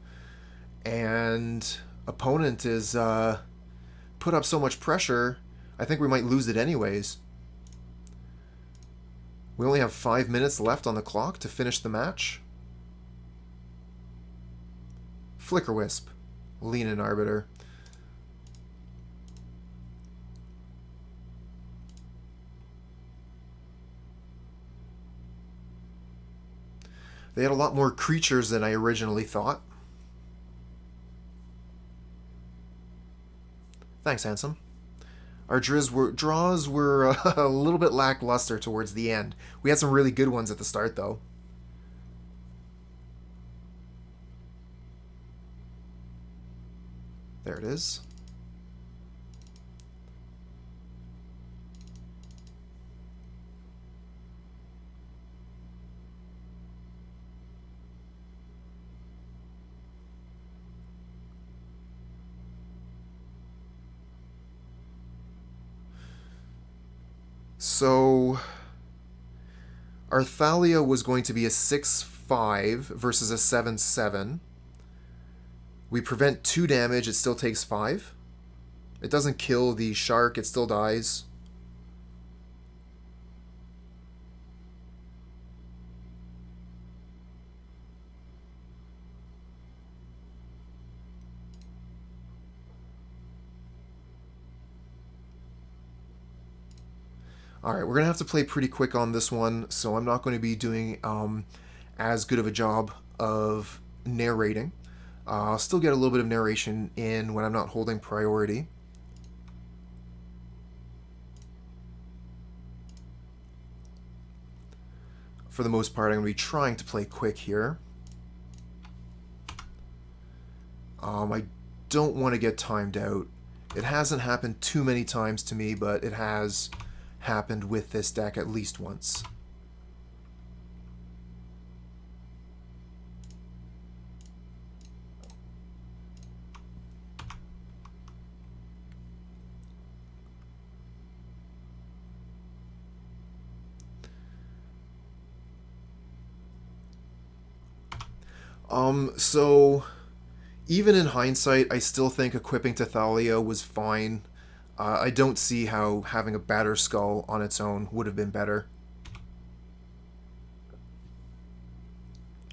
And opponent is put up so much pressure, I think we might lose it anyways. We only have 5 minutes left on the clock to finish the match. Flickerwisp, Leonin Arbiter. They had a lot more creatures than I originally thought. Thanks, handsome. Our draws were a little bit lackluster towards the end. We had some really good ones at the start, though. There it is. So, our Thalia was going to be a 6-5 versus a 7-7. We prevent 2 damage, it still takes 5. It doesn't kill the shark, it still dies. Alright, we're going to have to play pretty quick on this one, so I'm not going to be doing as good of a job of narrating. I'll still get a little bit of narration in when I'm not holding priority. For the most part, I'm going to be trying to play quick here. I don't want to get timed out. It hasn't happened too many times to me, but it has happened with this deck at least once. So even in hindsight, I still think equipping to Thalia was fine. I don't see how having a Batterskull on its own would have been better.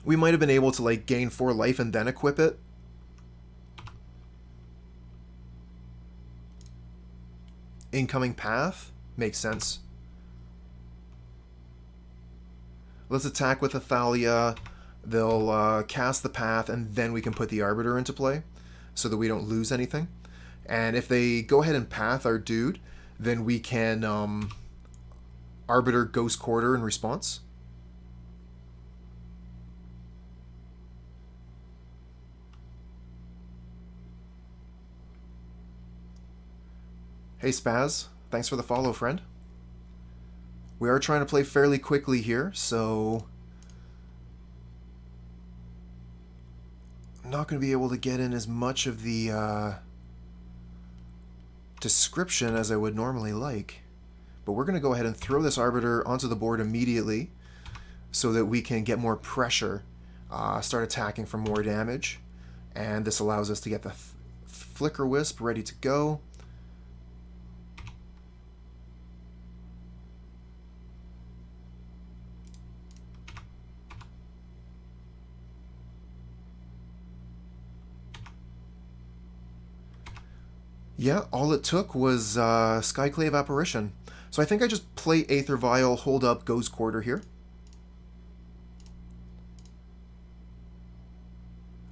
We might have been able to like gain 4 life and then equip it. Incoming path makes sense. Let's attack with a Thalia. They'll cast the path, and then we can put the Arbiter into play so that we don't lose anything. And if they go ahead and path our dude, then we can Arbiter Ghost Quarter in response. Hey Spaz, thanks for the follow, friend. We are trying to play fairly quickly here, so I'm not going to be able to get in as much of the description as I would normally like. But we're going to go ahead and throw this Arbiter onto the board immediately so that we can get more pressure, start attacking for more damage. And this allows us to get the Flickerwisp ready to go. Yeah, all it took was Skyclave Apparition. So I think I just play Aether Vial, hold up Ghost Quarter here.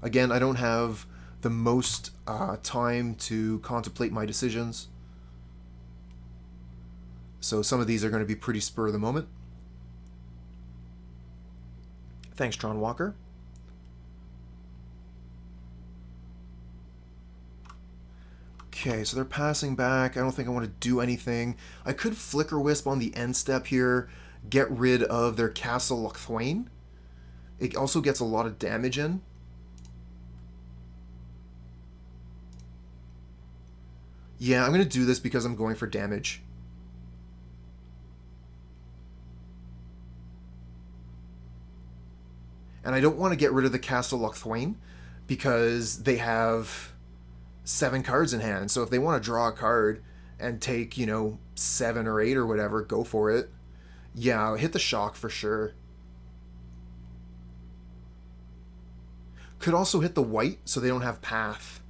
Again, I don't have the most time to contemplate my decisions. So some of these are going to be pretty spur of the moment. Thanks, Tron Walker. Okay, so they're passing back. I don't think I want to do anything. I could Flickerwisp on the end step here, get rid of their Castle Lochthwain. It also gets a lot of damage in. Yeah, I'm going to do this because I'm going for damage. And I don't want to get rid of the Castle Lochthwain because they have 7 cards in hand. So if they want to draw a card and take, 7 or 8 or whatever, go for it. Yeah, I'll hit the shock for sure. Could also hit the white so they don't have path.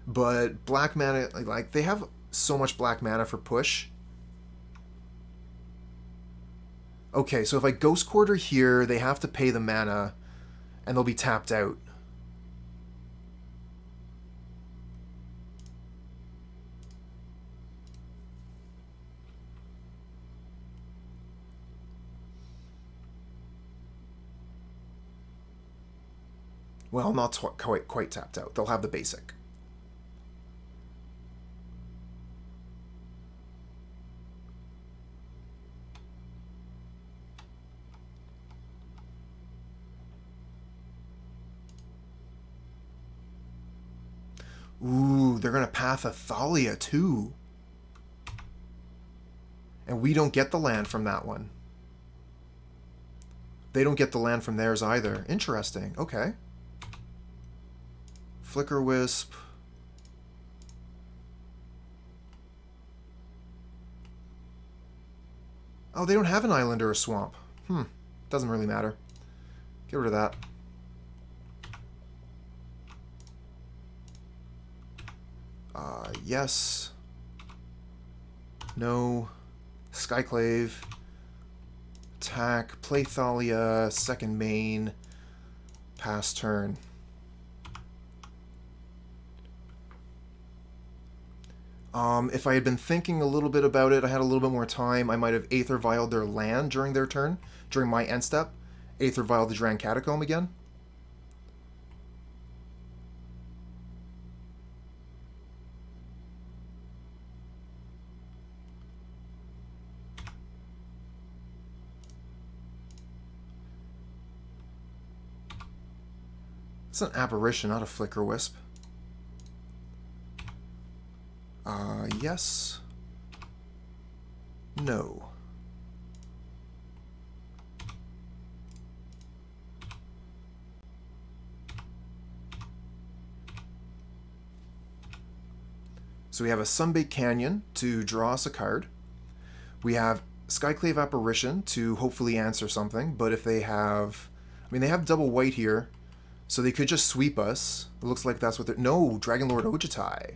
But black mana, like they have so much black mana for push. Okay, so if I Ghost Quarter here, they have to pay the mana, and they'll be tapped out. Well, not quite tapped out. They'll have the basic. Ooh, they're going to path a Thalia too. And we don't get the land from that one. They don't get the land from theirs either. Interesting. Okay. Flickerwisp. Oh, they don't have an island or a swamp. Doesn't really matter. Get rid of that. Yes. No. Skyclave. Attack. Play Thalia. Second main. Pass turn. If I had been thinking a little bit about it, I had a little bit more time, I might have Aether Vialed their land during their turn, during my end step. Aether Vial the Dran Catacomb again. It's an Apparition, not a Flickerwisp. Yes. No. So we have a Sunbaked Canyon to draw us a card. We have Skyclave Apparition to hopefully answer something, but if they have... I mean, they have double white here, so they could just sweep us. It looks like that's what they're... No, Dragonlord Ojutai.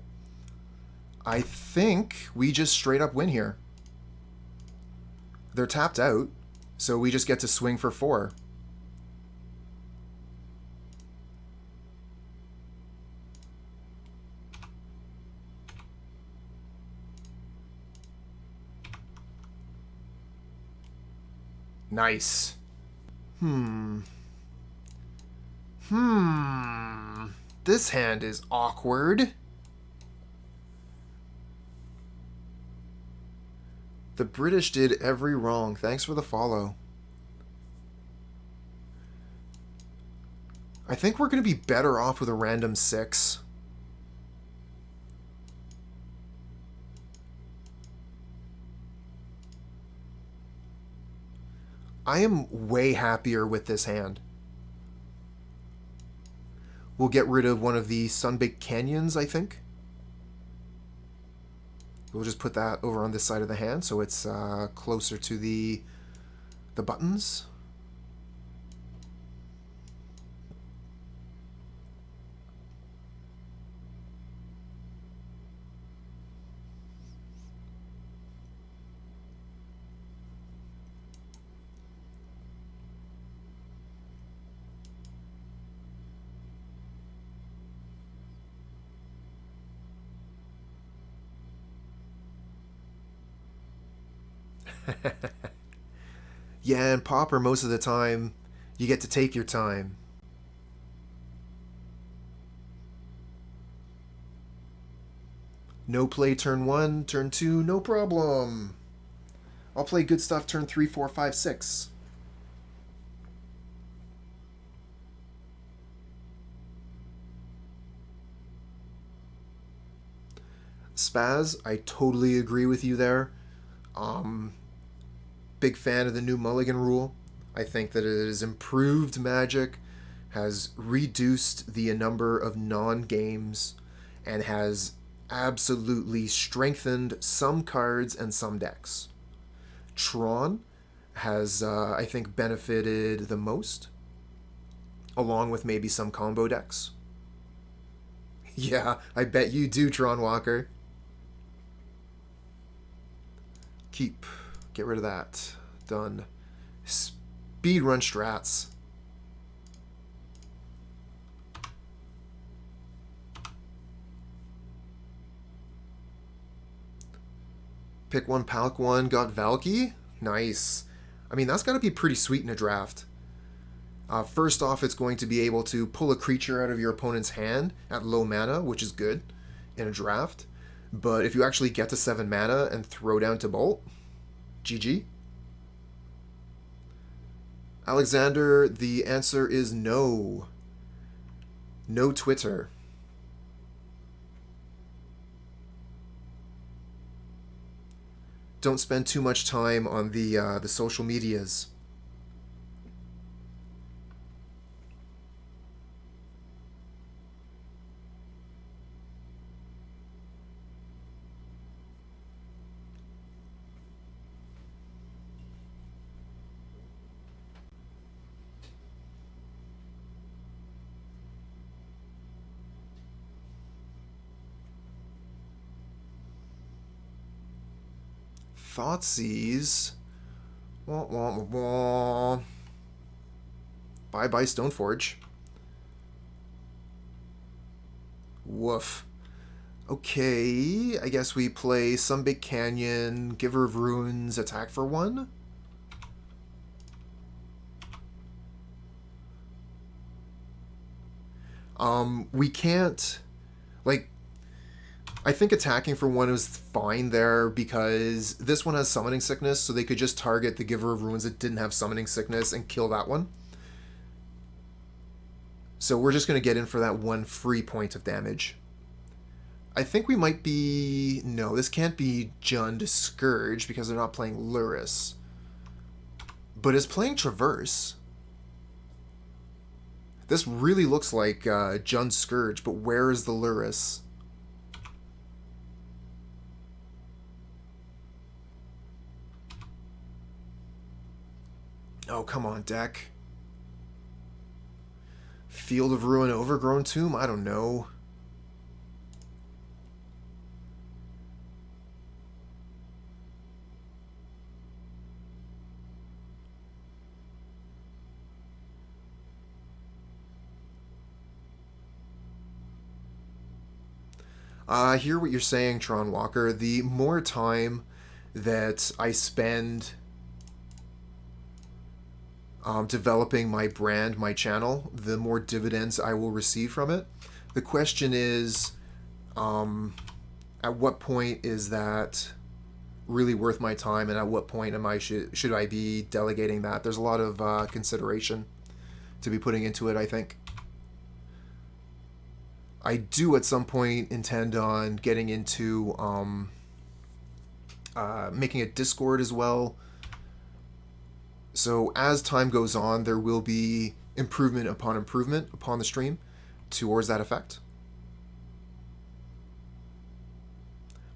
I think we just straight up win here. They're tapped out, so we just get to swing for 4. Nice. This hand is awkward. The British did every wrong. Thanks for the follow. I think we're going to be better off with a random 6. I am way happier with this hand. We'll get rid of one of the Sunbaked Canyons, I think. We'll just put that over on this side of the hand so it's closer to the buttons. Yeah, and Pauper, most of the time, you get to take your time. No play turn 1, turn 2, no problem. I'll play good stuff turn 3, 4, 5, 6. Spaz, I totally agree with you there. Big fan of the new Mulligan rule. I think that it has improved Magic, has reduced the number of non-games, and has absolutely strengthened some cards and some decks. Tron has, I think, benefited the most. along with maybe some combo decks. Yeah, I bet you do, Tron Walker. Keep. Get rid of that. Done. Speedrun strats. Pick one, Palk one, got Valky. Nice. I mean, that's got to be pretty sweet in a draft. First off, it's going to be able to pull a creature out of your opponent's hand at low mana, which is good in a draft. But if you actually get to 7 mana and throw down to Bolt, GG. Alexander, the answer is no. No Twitter. Don't spend too much time on the social medias. Thoughtseize. Wah, wah, wah, wah. Bye-bye Stoneforge. Woof. Okay, I guess we play Sunbaked Canyon, Giver of Runes, attack for 1. We can't... Like, I think attacking for 1 was fine there because this one has Summoning Sickness, so they could just target the Giver of Runes that didn't have Summoning Sickness and kill that one. So we're just going to get in for that 1 free point of damage. I think we might be... No, this can't be Jund Scourge because they're not playing Lurrus. But it's playing Traverse. This really looks like Jund Scourge, but where is the Lurrus? Oh, come on, deck. Field of Ruin Overgrown Tomb? I don't know. I hear what you're saying, Tron Walker. The more time that I spend developing my brand, my channel, the more dividends I will receive from it. The question is, at what point is that really worth my time, and at what point am I should I be delegating that? There's a lot of consideration to be putting into it, I think. I do at some point intend on getting into making a Discord as well. So as time goes on, there will be improvement upon the stream towards that effect.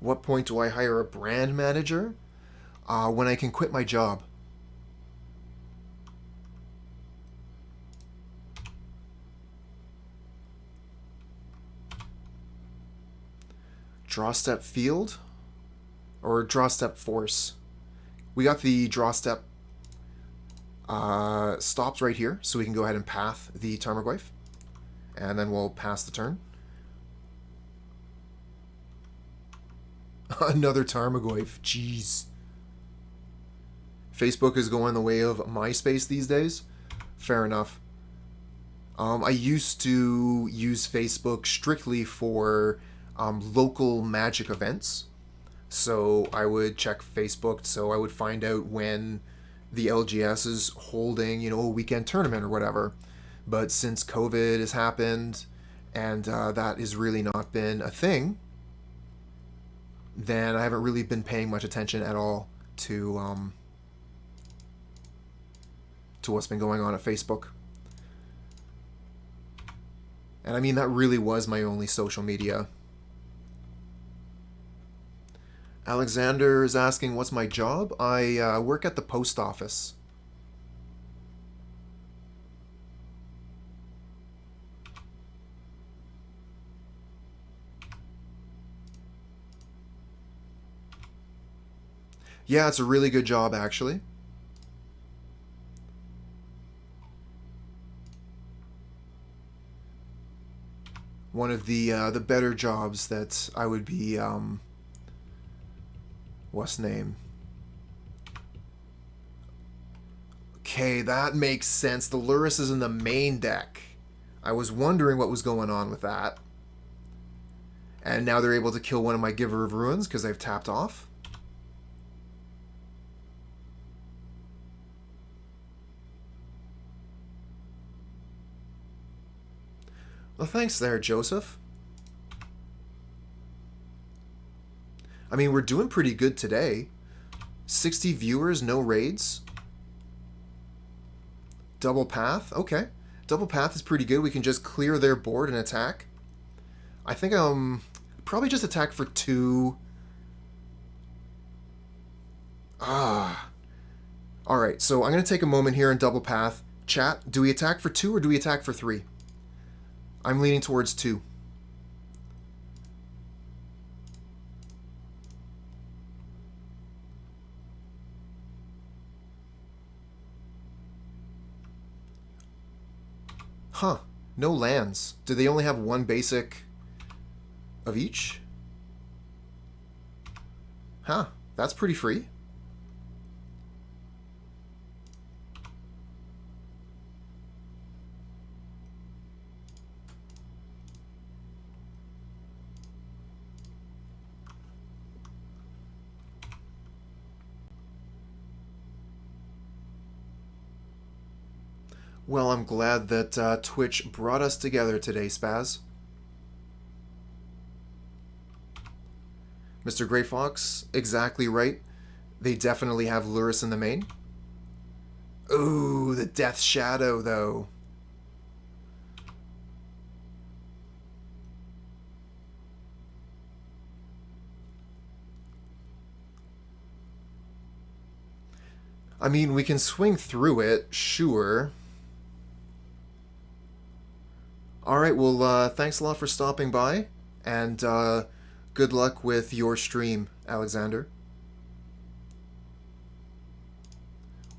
What point do I hire a brand manager? When I can quit my job. Draw step field or draw step force. We got the draw step stops right here, so we can go ahead and path the Tarmogoyf, and then we'll pass the turn. Another Tarmogoyf, jeez. Facebook is going the way of MySpace these days. Fair enough. I used to use Facebook strictly for local Magic events. So I would check Facebook, so I would find out when the LGS is holding, you know, a weekend tournament or whatever. But since COVID has happened, and that has really not been a thing, then I haven't really been paying much attention at all to what's been going on at Facebook. And I mean, that really was my only social media. Alexander is asking, what's my job? I work at the post office. Yeah, it's a really good job, actually. One of the better jobs that I would be, what's name? Okay, that makes sense. The Lurrus is in the main deck. I was wondering what was going on with that. And now they're able to kill one of my Giver of Ruins because I've tapped off. Well, thanks there, Joseph. I mean, we're doing pretty good today. 60 viewers, no raids. Double path, okay. Double path is pretty good. We can just clear their board and attack. I think probably just attack for 2. Alright, so I'm going to take a moment here in double path. Chat, do we attack for 2 or do we attack for 3? I'm leaning towards 2. Huh. No lands. Do they only have one basic of each? Huh. That's pretty free. Well, I'm glad that Twitch brought us together today, Spaz. Mr. Grey Fox, exactly right. They definitely have Lurrus in the main. Ooh, the Death Shadow, though. I mean, we can swing through it, sure. Alright, well, thanks a lot for stopping by, and good luck with your stream, Alexander.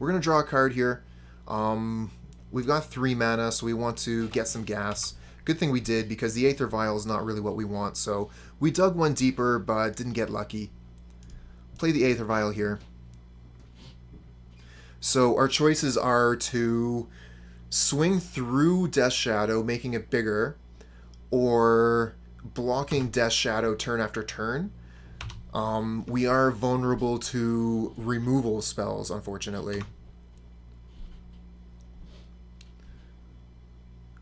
We're going to draw a card here. We've got 3 mana, so we want to get some gas. Good thing we did, because the Aether Vial is not really what we want, so we dug one deeper, but didn't get lucky. Play the Aether Vial here. So our choices are to swing through Death Shadow, making it bigger, or blocking Death Shadow turn after turn. We are vulnerable to removal spells, unfortunately.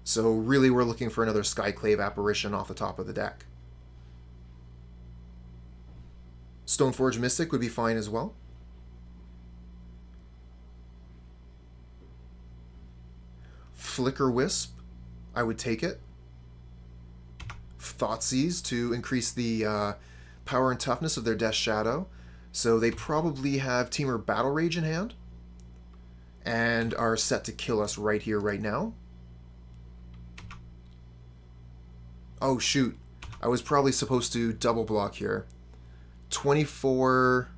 So really we're looking for another Skyclave Apparition off the top of the deck. Stoneforge Mystic would be fine as well. Flickerwisp, I would take it. Thoughtseize to increase the power and toughness of their Death Shadow. So they probably have Temur Battle Rage in hand. And are set to kill us right here, right now. Oh, shoot. I was probably supposed to double block here. 24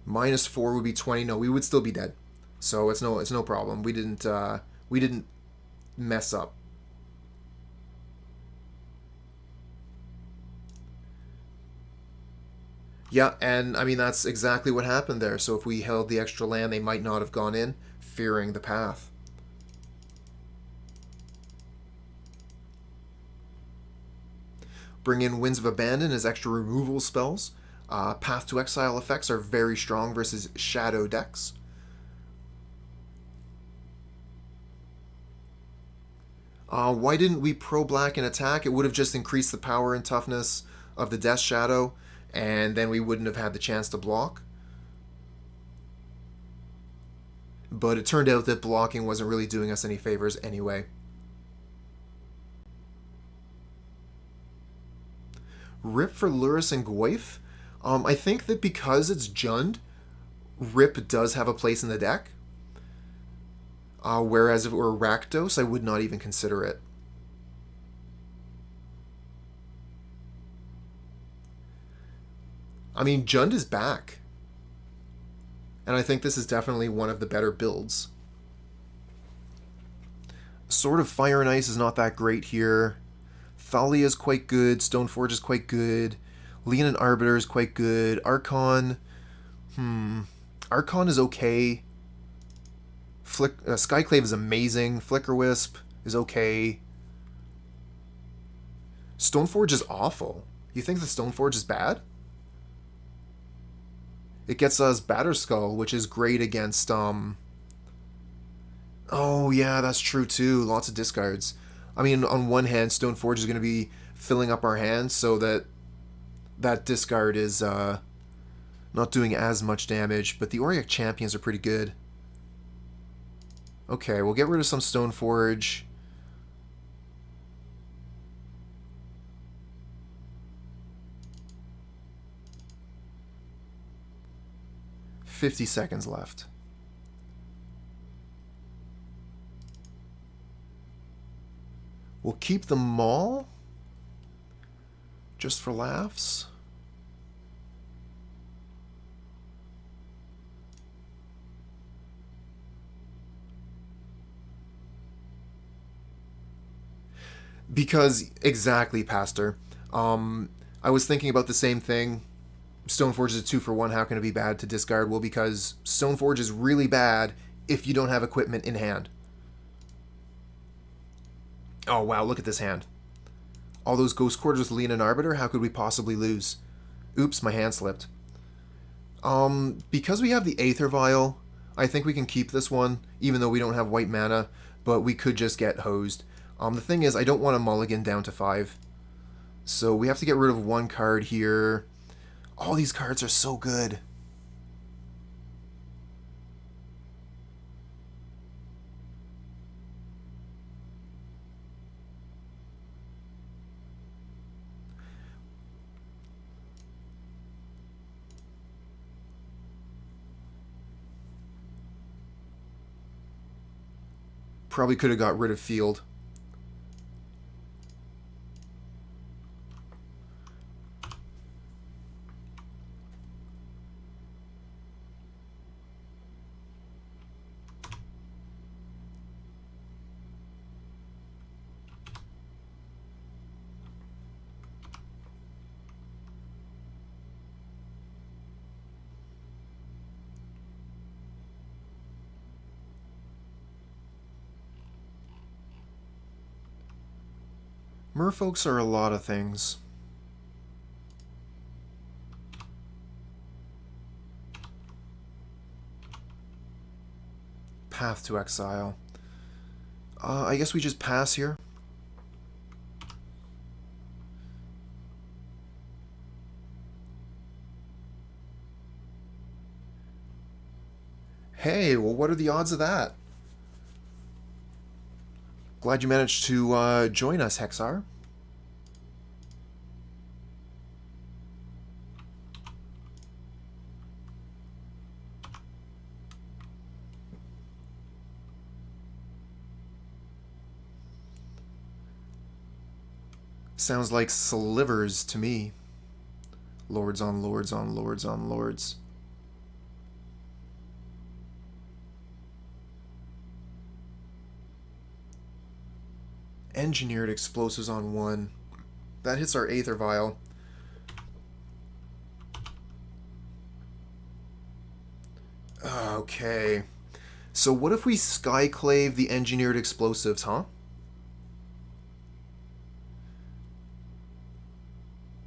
minus 4 would be 20. No, we would still be dead. So it's no problem. We didn't mess up. Yeah, and I mean, that's exactly what happened there. So if we held the extra land, they might not have gone in, fearing the path. Bring in Winds of Abandon as extra removal spells. Path to Exile effects are very strong versus Shadow decks. Why didn't we pro-black and attack? It would have just increased the power and toughness of the Death Shadow, and then we wouldn't have had the chance to block. But it turned out that blocking wasn't really doing us any favors anyway. Rip for Lurrus and Goyf? I think that because it's Jund, Rip does have a place in the deck. Whereas if it were Rakdos, I would not even consider it. I mean, Jund is back. And I think this is definitely one of the better builds. Sword of Fire and Ice is not that great here. Thalia is quite good. Stoneforge is quite good. Leonin Arbiter is quite good. Archon... Archon is okay. Skyclave is amazing. Flickerwisp is okay. Stoneforge is awful. You think the Stoneforge is bad? It gets us Batterskull, which is great against, Oh, yeah, that's true, too. Lots of discards. I mean, on one hand, Stoneforge is going to be filling up our hands so that that discard is not doing as much damage, but the Auriok Champions are pretty good. Okay, we'll get rid of some Stoneforge. $50 seconds left. We'll keep the Maul just for laughs. Because, exactly, Pastor. I was thinking about the same thing. Stoneforge is a 2-for-1. How can it be bad to discard? Well, because Stoneforge is really bad if you don't have equipment in hand. Oh, wow, look at this hand. All those Ghost Quarters with Leonin Arbiter, how could we possibly lose? Oops, my hand slipped. Because we have the Aether Vial, I think we can keep this one, even though we don't have white mana, but we could just get hosed. The thing is, I don't want a mulligan down to 5. So we have to get rid of one card here. All these cards are so good. Probably could have got rid of Field. Merfolks are a lot of things. Path to Exile. I guess we just pass here. Hey, well, what are the odds of that? Glad you managed to join us, Hexar. Sounds like slivers to me. Lords on lords on lords on lords. Engineered explosives on 1. That hits our Aether Vial. Okay. So what if we Skyclave the engineered explosives, huh?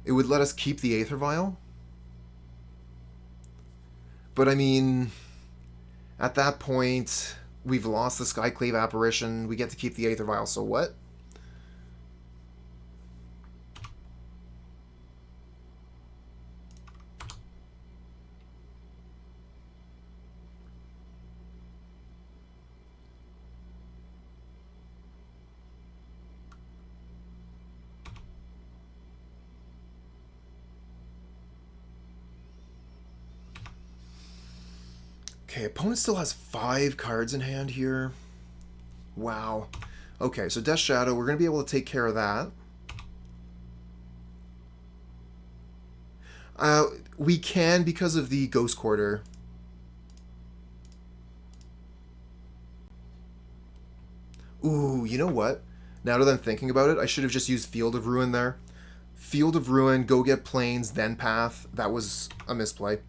It would let us keep the Aether Vial? But I mean, at that point, we've lost the Skyclave Apparition. We get to keep the Aether Vial, so what? Okay, opponent still has 5 cards in hand here. Wow. Okay, so Death Shadow, we're going to be able to take care of that. We can because of the Ghost Quarter. Ooh, you know what? Now that I'm thinking about it, I should have just used Field of Ruin there. Field of Ruin, go get Plains, then Path. That was a misplay.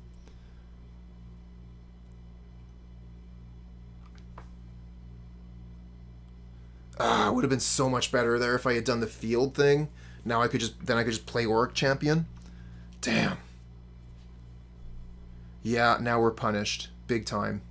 Ah, it would have been so much better there if I had done the field thing. Now I could just play Auriok Champion. Damn. Yeah, now we're punished. Big time.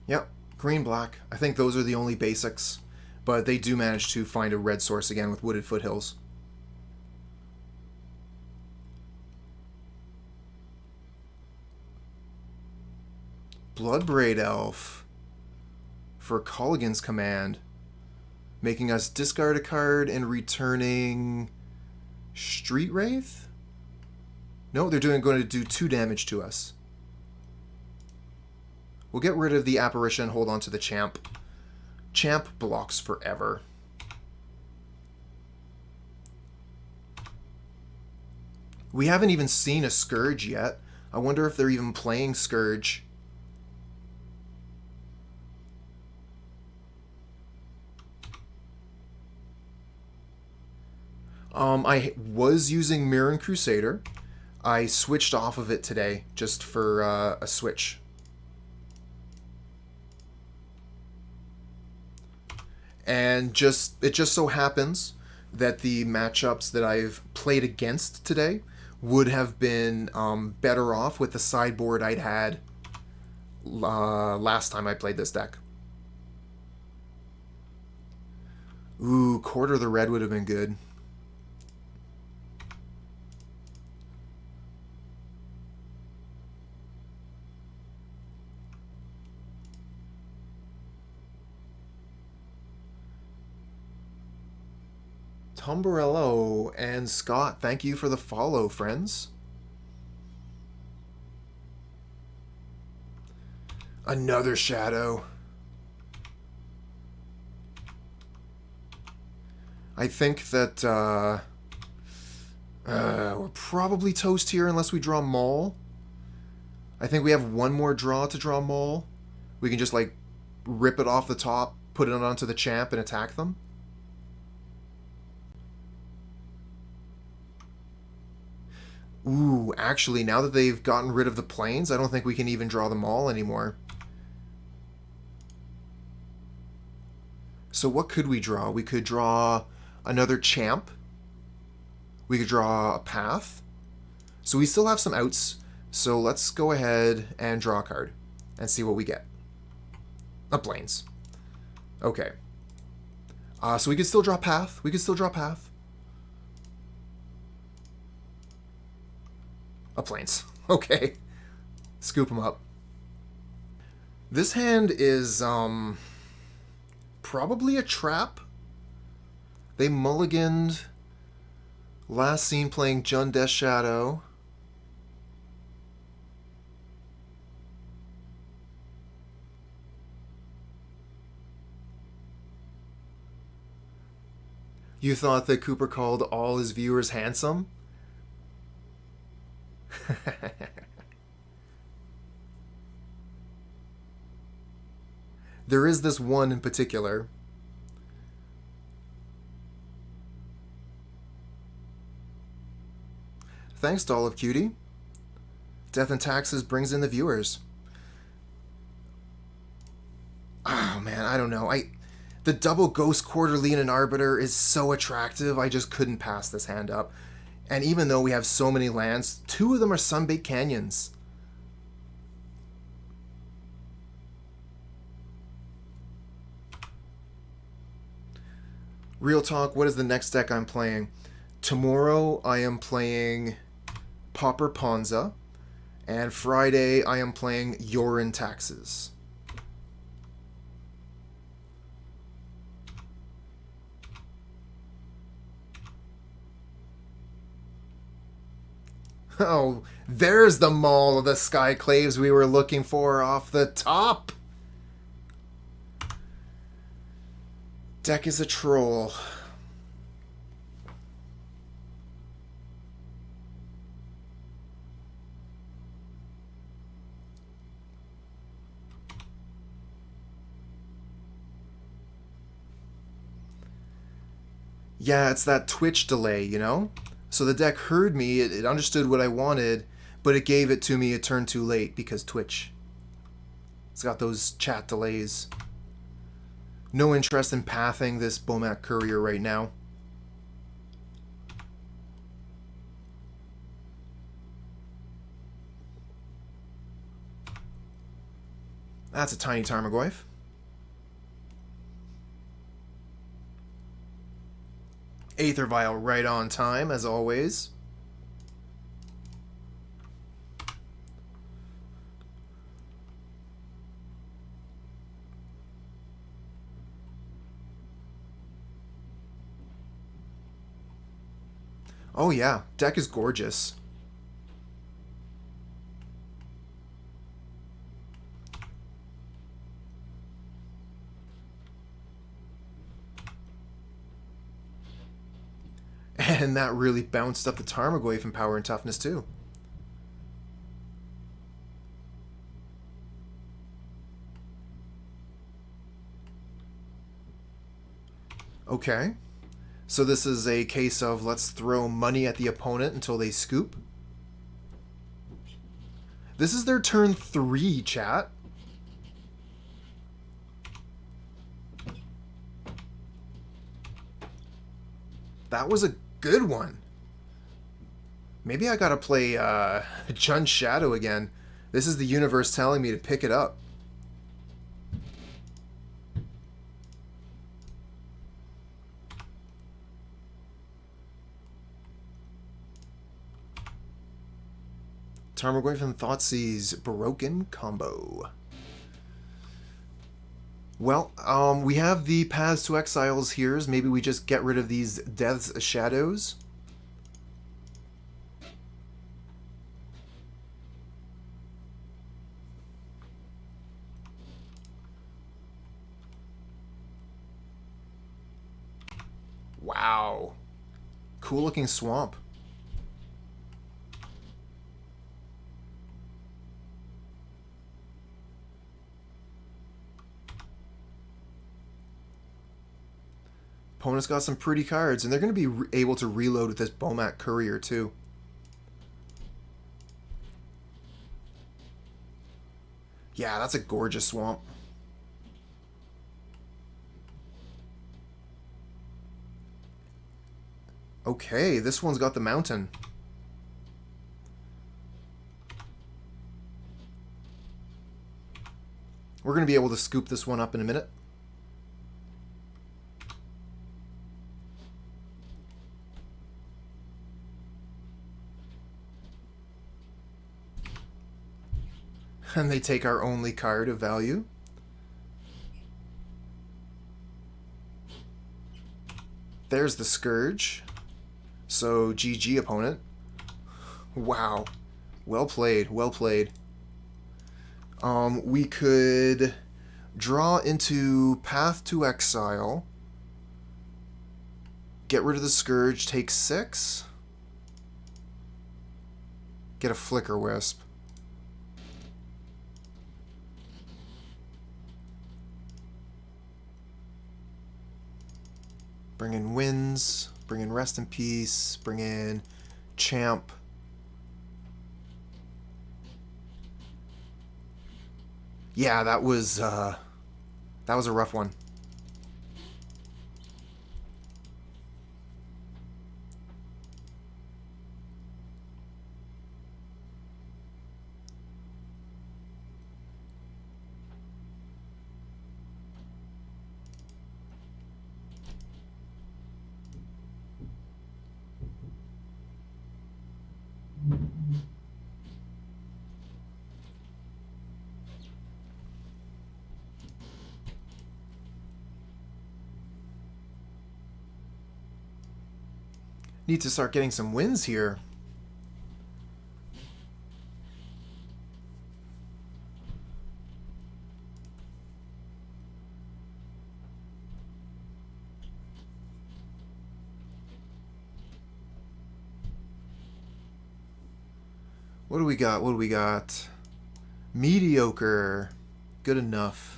Yep, green-black. I think those are the only basics. But they do manage to find a red source again with Wooded Foothills. Bloodbraid Elf for Colligan's command, making us discard a card and returning Street Wraith? No, they're going to do 2 damage to us. We'll get rid of the Apparition, hold on to the Champ. Champ blocks forever. We haven't even seen a Scourge yet. I wonder if they're even playing Scourge. I was using Mirren Crusader. I switched off of it today just for a switch. And it just so happens that the matchups that I've played against today would have been better off with the sideboard I'd had last time I played this deck. Ooh, Quarter the Red would have been good. Tumbarello and Scott, thank you for the follow, friends. Another Shadow. I think that we're probably toast here unless we draw Maul. I think we have one more draw to draw Maul. We can just like rip it off the top, put it onto the Champ, and attack them. Ooh, actually, now that they've gotten rid of the planes, I don't think we can even draw them all anymore. So what could we draw? We could draw another Champ. We could draw a Path. So we still have some outs. So let's go ahead and draw a card and see what we get. A Plains. Okay. So we could still draw Path. We could still draw Path. A Plains. Okay. Scoop them up. This hand is probably a trap. They mulliganed last seen playing Jund Death Shadow. You thought that Cooper called all his viewers handsome? There is this one in particular. Thanks, Doll of Cutie. Death and Taxes brings in the viewers. Oh man, I don't know. The double Ghost Quarter Leonin Arbiter is so attractive, I just couldn't pass this hand up. And even though we have so many lands, 2 of them are Sunbaked Canyons. Real talk, what is the next deck I'm playing? Tomorrow I am playing Pauper Ponza, and Friday I am playing Yorin Taxes. Oh, there's the Maul of the Skyclaves we were looking for off the top. Deck is a troll. Yeah, it's that Twitch delay, you know? So the deck heard me, it understood what I wanted, but it gave it to me a turn too late because Twitch. It's got those chat delays. No interest in pathing this Bomat Courier right now. That's a tiny Tarmogoyf. Aether Vial right on time, as always. Oh yeah, deck is gorgeous. And that really bounced up the Tarmogoyf in power and toughness too. Okay. So this is a case of let's throw money at the opponent until they scoop. This is their turn 3, chat. That was a good one. Maybe I gotta play Jund Shadow again. This is the universe telling me to pick it up. Tarmogoyf and Thoughtseize Broken combo. Well, we have the Paths to Exiles here. Maybe we just get rid of these Death's Shadows. Wow. Cool looking swamp. Opponent's got some pretty cards, and they're going to be able to reload with this Bomat Courier too. Yeah, that's a gorgeous swamp. Okay, this one's got the mountain. We're going to be able to scoop this one up in a minute. And they take our only card of value. There's the Scourge. So, GG, opponent. Wow. Well played, well played. We could draw into Path to Exile. Get rid of the Scourge, take 6. Get a Flickerwisp. Bring in Winds, bring in Rest in Peace, bring in Champ. Yeah, that was a rough one. Need to start getting some wins here. What do we got? What do we got? Mediocre. Good enough.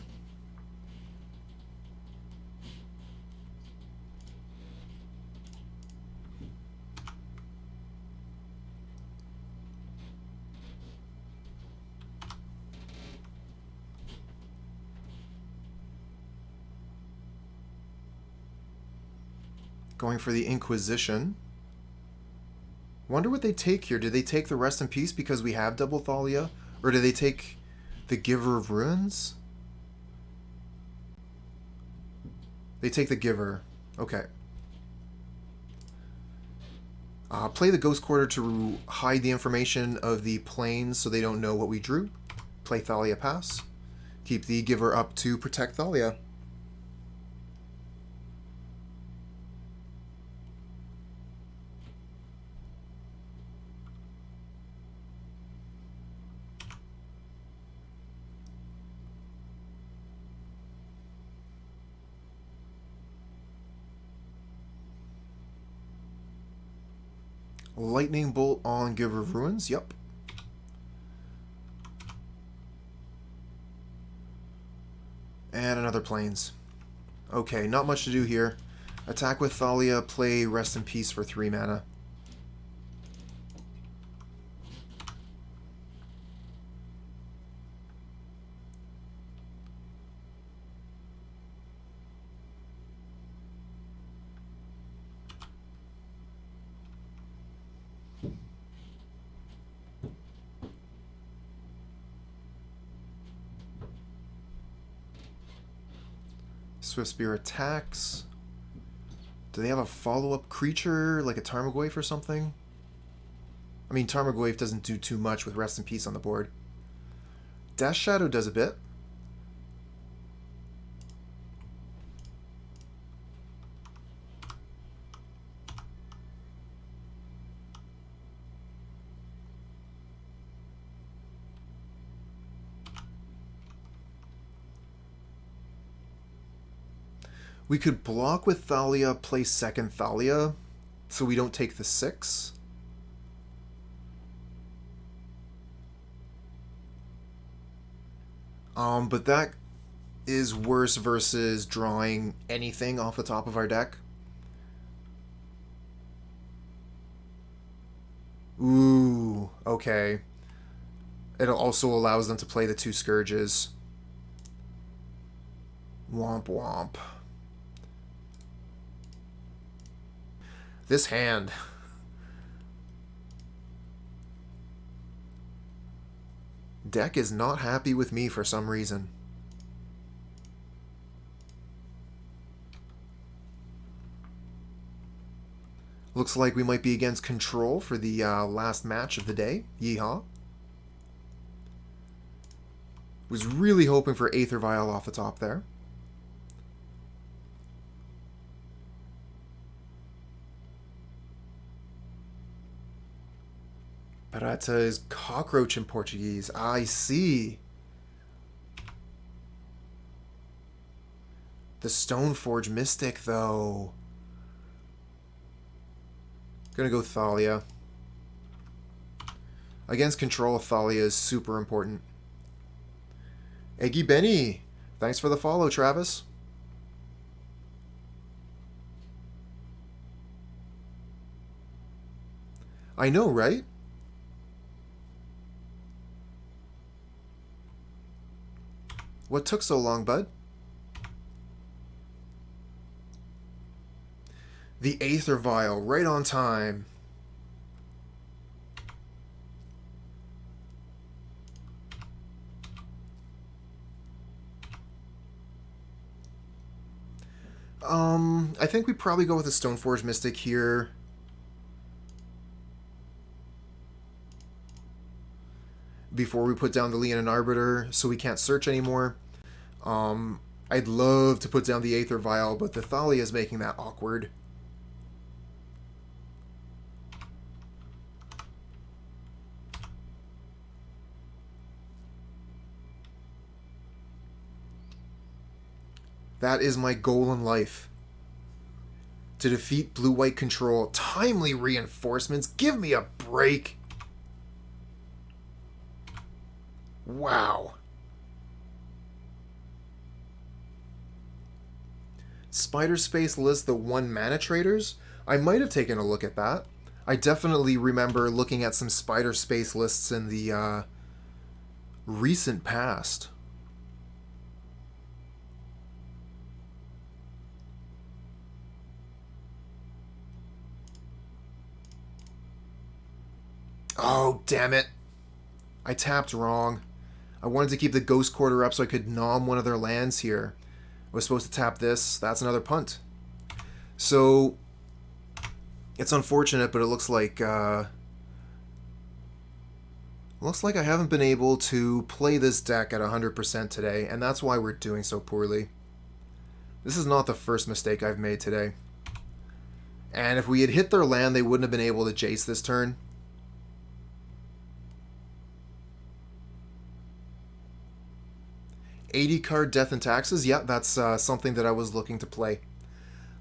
Going for the Inquisition. Wonder what they take here. Do they take the Rest in Peace because we have double Thalia? Or do they take the Giver of Ruins? They take the Giver. Okay. Play the Ghost Quarter to hide the information of the planes so they don't know what we drew. Play Thalia Pass. Keep the Giver up to protect Thalia. Lightning Bolt on Giver of Ruins, yep. And another Plains. Okay, not much to do here. Attack with Thalia, play Rest in Peace for 3 mana. Swift Spear attacks. Do they have a follow-up creature, like a Tarmogoyf or something? I mean, Tarmogoyf doesn't do too much with Rest in Peace on the board. Death Shadow does a bit. We could block with Thalia, play second Thalia, so we don't take the 6. But that is worse versus drawing anything off the top of our deck. Ooh, okay. It also allows them to play the 2 Scourges. Womp womp. This hand. Deck is not happy with me for some reason. Looks like we might be against Control for the last match of the day. Yeehaw. Was really hoping for Aether Vial off the top there. Barata is cockroach in Portuguese. I see. The Stoneforge Mystic, though. Gonna go Thalia. Against Control, Thalia is super important. Eggy Benny. Thanks for the follow, Travis. I know, right? What took so long, bud? The Aether Vial, right on time. I think we probably go with the Stoneforge Mystic here. Before we put down the Leonin Arbiter, so we can't search anymore. I'd love to put down the Aether Vial, but the Thalia is making that awkward. That is my goal in life. To defeat blue-white control. Timely reinforcements. Give me a break. Wow. Spider Space lists the 1 mana traders. I might have taken a look at that. I definitely remember looking at some Spider Space lists in the recent past. Oh, damn it. I tapped wrong. I wanted to keep the Ghost Quarter up so I could nom one of their lands here. I was supposed to tap this. That's another punt. So, it's unfortunate, but it looks like I haven't been able to play this deck at 100% today, and that's why we're doing so poorly. This is not the first mistake I've made today. And if we had hit their land, they wouldn't have been able to Jace this turn. $80 Death and Taxes, yeah, that's something that I was looking to play.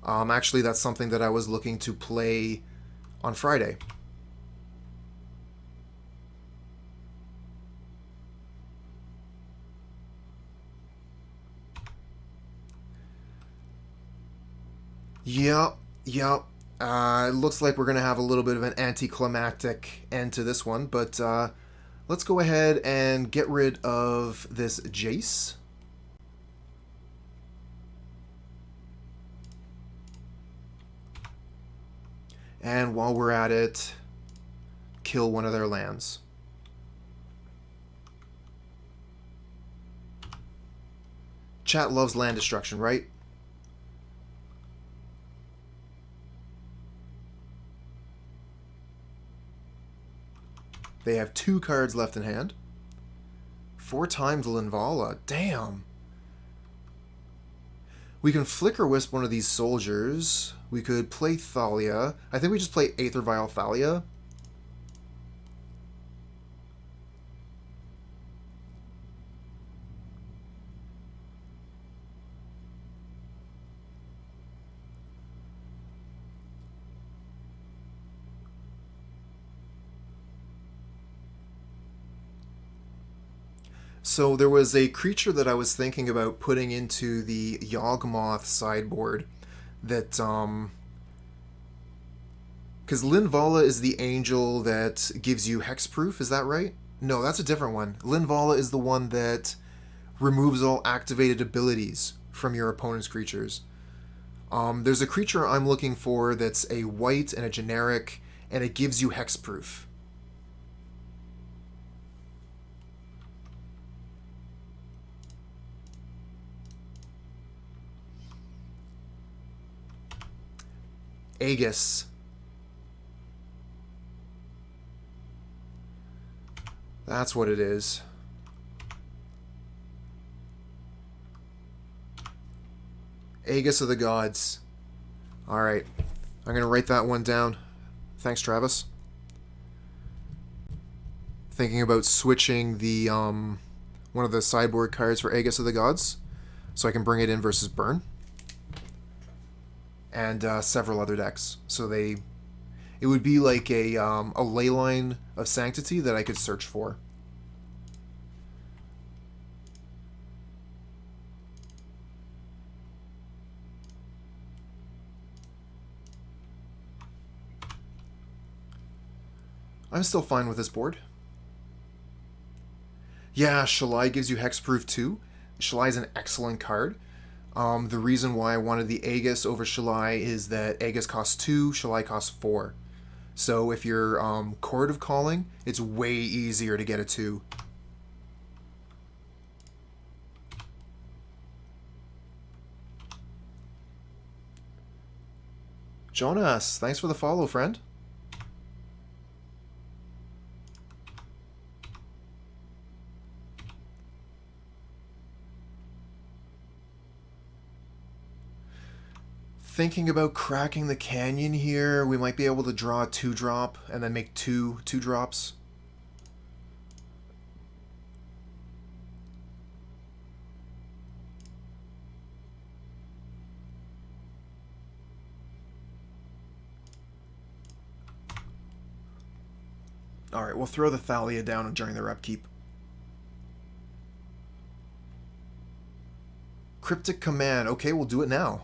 Actually, that's something that I was looking to play on Friday. Yep. It looks like we're going to have a little bit of an anticlimactic end to this one, but let's go ahead and get rid of this Jace. And while we're at it, kill one of their lands. Chat loves land destruction, right? They have 2 cards left in hand. 4 times Linvala. Damn. We can Flickerwisp one of these soldiers. We could play Thalia. I think we just play Aether Vial Thalia. So there was a creature that I was thinking about putting into the Yawgmoth sideboard that, because Linvala is the angel that gives you hexproof, is that right? No, that's a different one. Linvala is the one that removes all activated abilities from your opponent's creatures. There's a creature I'm looking for that's a white and a generic, and it gives you hexproof. Aegis. That's what it is. Aegis of the Gods. Alright. I'm going to write that one down. Thanks, Travis. Thinking about switching the one of the sideboard cards for Aegis of the Gods, so I can bring it in versus Burn. And several other decks. So it would be like a Leyline of Sanctity that I could search for. I'm still fine with this board. Yeah, Shalai gives you hexproof too. Shalai is an excellent card. The reason why I wanted the Aegis over Shalai is that Aegis costs 2, Shalai costs 4. So if you're Chord of Calling, it's way easier to get a 2. Jonas, thanks for the follow, friend. Thinking about cracking the canyon here. We might be able to draw a 2-drop and then make 2 2-drops. Alright, we'll throw the Thalia down during their upkeep. Cryptic Command. Okay, we'll do it now.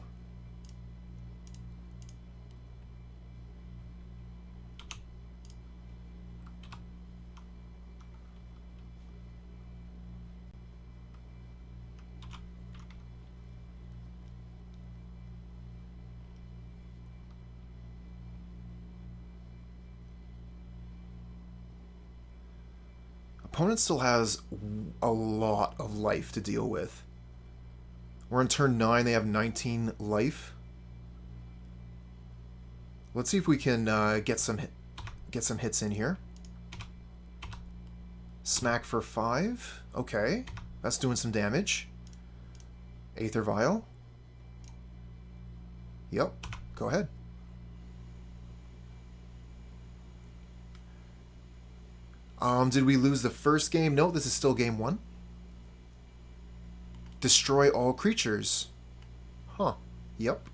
Opponent still has a lot of life to deal with. We're on turn 9. They have 19 life. Let's see if we can get some hits in here. Smack for 5. Okay, that's doing some damage. Aether Vial. Yep, go ahead. Did we lose the first game? No, this is still game 1. Destroy all creatures. Huh. Yep.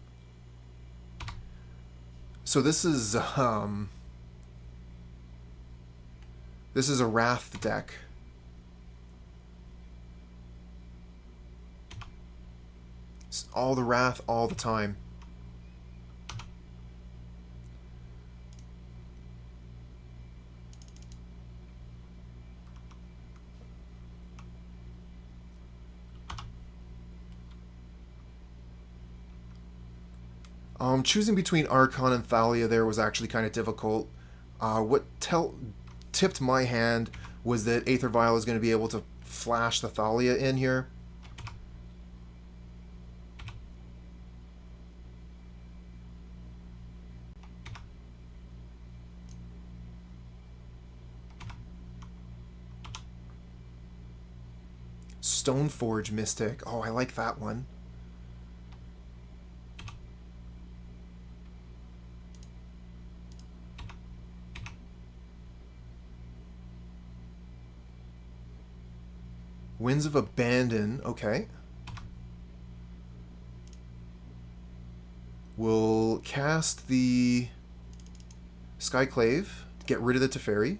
So this is a Wrath deck. It's all the Wrath all the time. Choosing between Archon and Thalia there was actually kind of difficult. What tipped my hand was that Aether Vial is going to be able to flash the Thalia in here. Stoneforge Mystic. Oh, I like that one. Winds of Abandon, okay. We'll cast the Skyclave, get rid of the Teferi.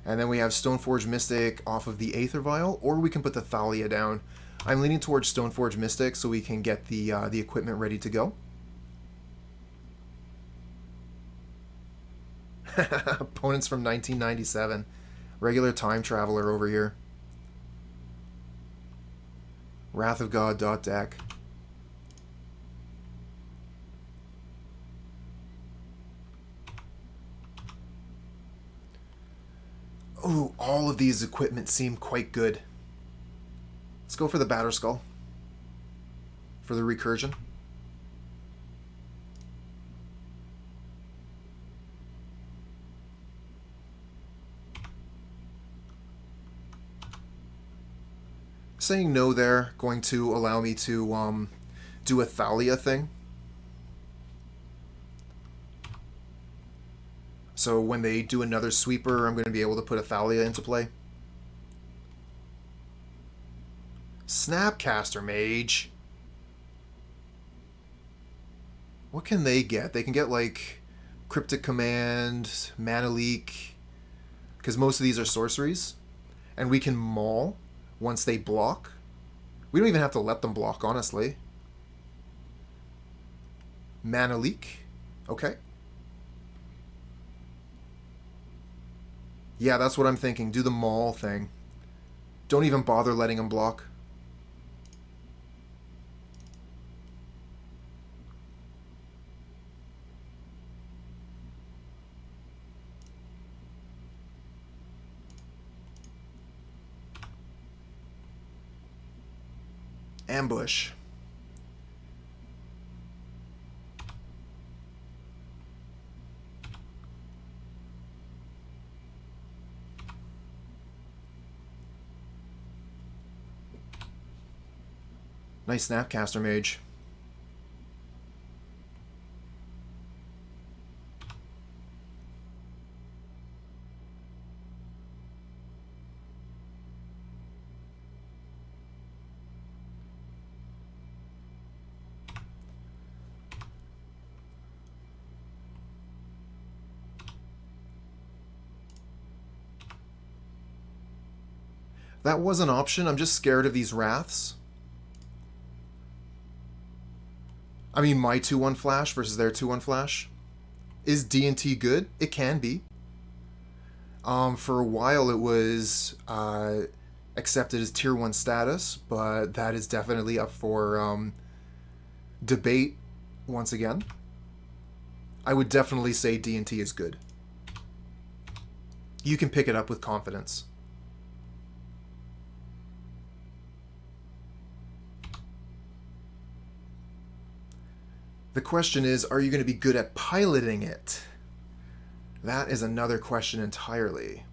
And then we have Stoneforge Mystic off of the Aether Vial, or we can put the Thalia down. I'm leaning towards Stoneforge Mystic so we can get the equipment ready to go. Opponents from 1997. Regular time traveler over here. Wrath of God .deck. Ooh, all of these equipment seem quite good. Let's go for the Batterskull. For the recursion. Saying no there, going to allow me to do a Thalia thing. So when they do another sweeper, I'm going to be able to put a Thalia into play. Snapcaster Mage. What can they get? They can get like Cryptic Command, Mana Leak, because most of these are sorceries. And we can Maul once they block. We don't even have to let them block, honestly. Mana Leak. Okay. Yeah, that's what I'm thinking. Do the Maul thing. Don't even bother letting them block. Ambush. Nice Snapcaster Mage. That was an option. I'm just scared of these Wraths. I mean, my 2-1 flash versus their 2-1 flash. Is D&T good? It can be. For a while it was accepted as tier 1 status, but that is definitely up for debate once again. I would definitely say D&T is good. You can pick it up with confidence. The question is, are you going to be good at piloting it? That is another question entirely.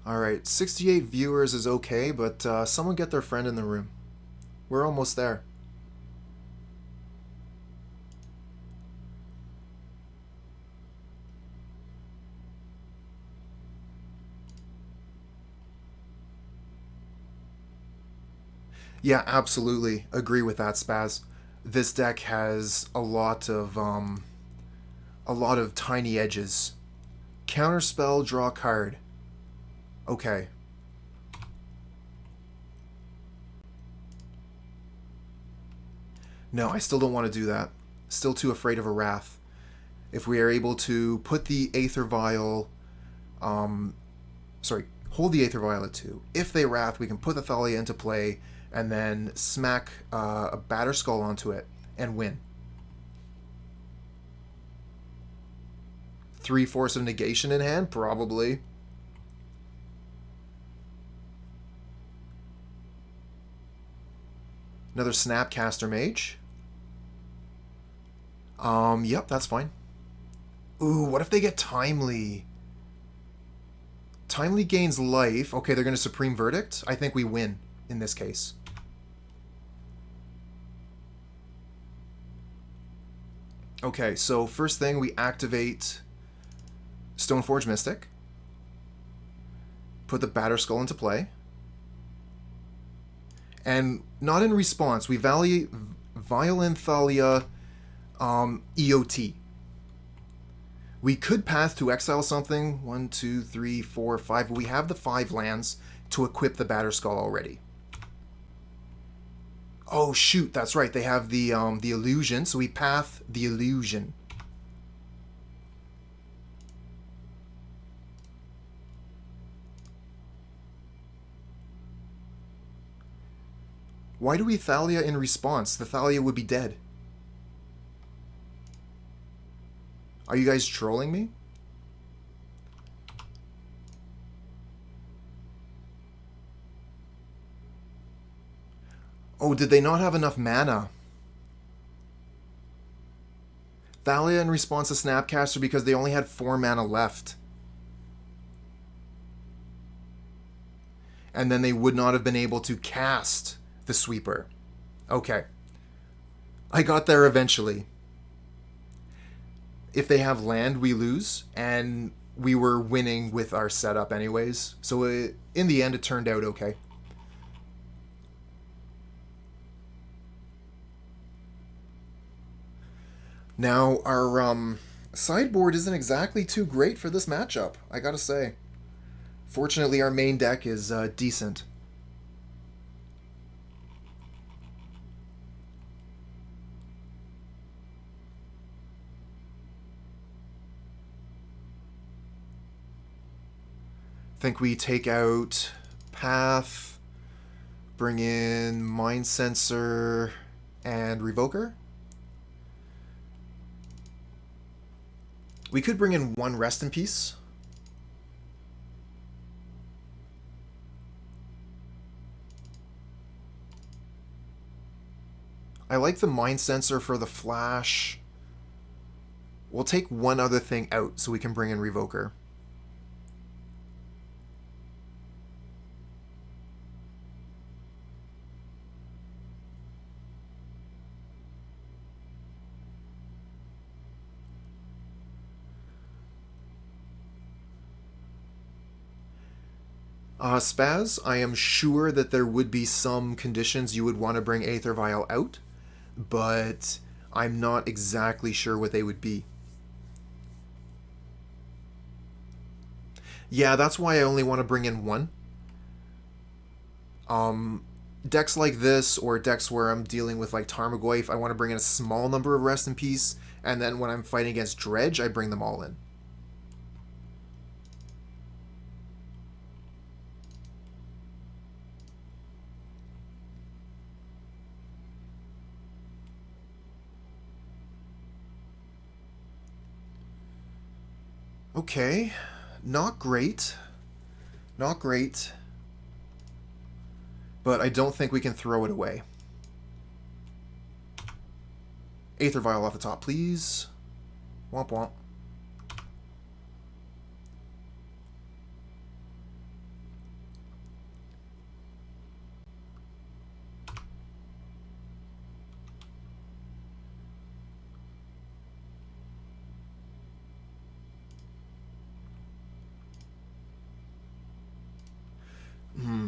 Alright, 68 viewers is okay, but someone get their friend in the room. We're almost there. Yeah, absolutely. Agree with that, Spaz. This deck has a lot of tiny edges. Counterspell, draw card. Okay. No, I still don't want to do that. Still too afraid of a Wrath. If we are able to put the Aether Vial... hold the Aether Vial at 2. If they Wrath, we can put the Thalia into play and then smack a Batterskull onto it and win. 3 Force of Negation in hand? Probably. Another Snapcaster Mage. Yep, that's fine. Ooh, what if they get Timely? Timely gains life. Okay, they're going to Supreme Verdict. I think we win in this case. Okay, so first thing, we activate Stoneforge Mystic. Put the Batterskull into play. And not in response, we Violin Thalia EOT. We could path to exile something. 1, 2, 3, 4, 5. But we have the 5 lands to equip the Batterskull already. Oh shoot, that's right. They have the illusion, so we path the illusion. Why do we Thalia in response? The Thalia would be dead. Are you guys trolling me? Oh, did they not have enough mana? Thalia in response to Snapcaster because they only had 4 mana left. And then they would not have been able to cast the Sweeper. Okay. I got there eventually. If they have land, we lose, and we were winning with our setup anyways. So in the end, it turned out okay. Now, our sideboard isn't exactly too great for this matchup, I gotta say. Fortunately, our main deck is decent. Think we take out Path, bring in Mindcensor and Revoker. We could bring in 1 Rest in Peace. I like the Mindcensor for the flash. We'll take one other thing out so we can bring in Revoker. Spaz, I am sure that there would be some conditions you would want to bring Aether Vial out, but I'm not exactly sure what they would be. Yeah, that's why I only want to bring in one. Decks like this, or decks where I'm dealing with like Tarmogoyf, I want to bring in a small number of Rest in Peace, and then when I'm fighting against Dredge, I bring them all in. Okay, not great. Not great. But I don't think we can throw it away. Aether Vial off the top, please. Womp womp.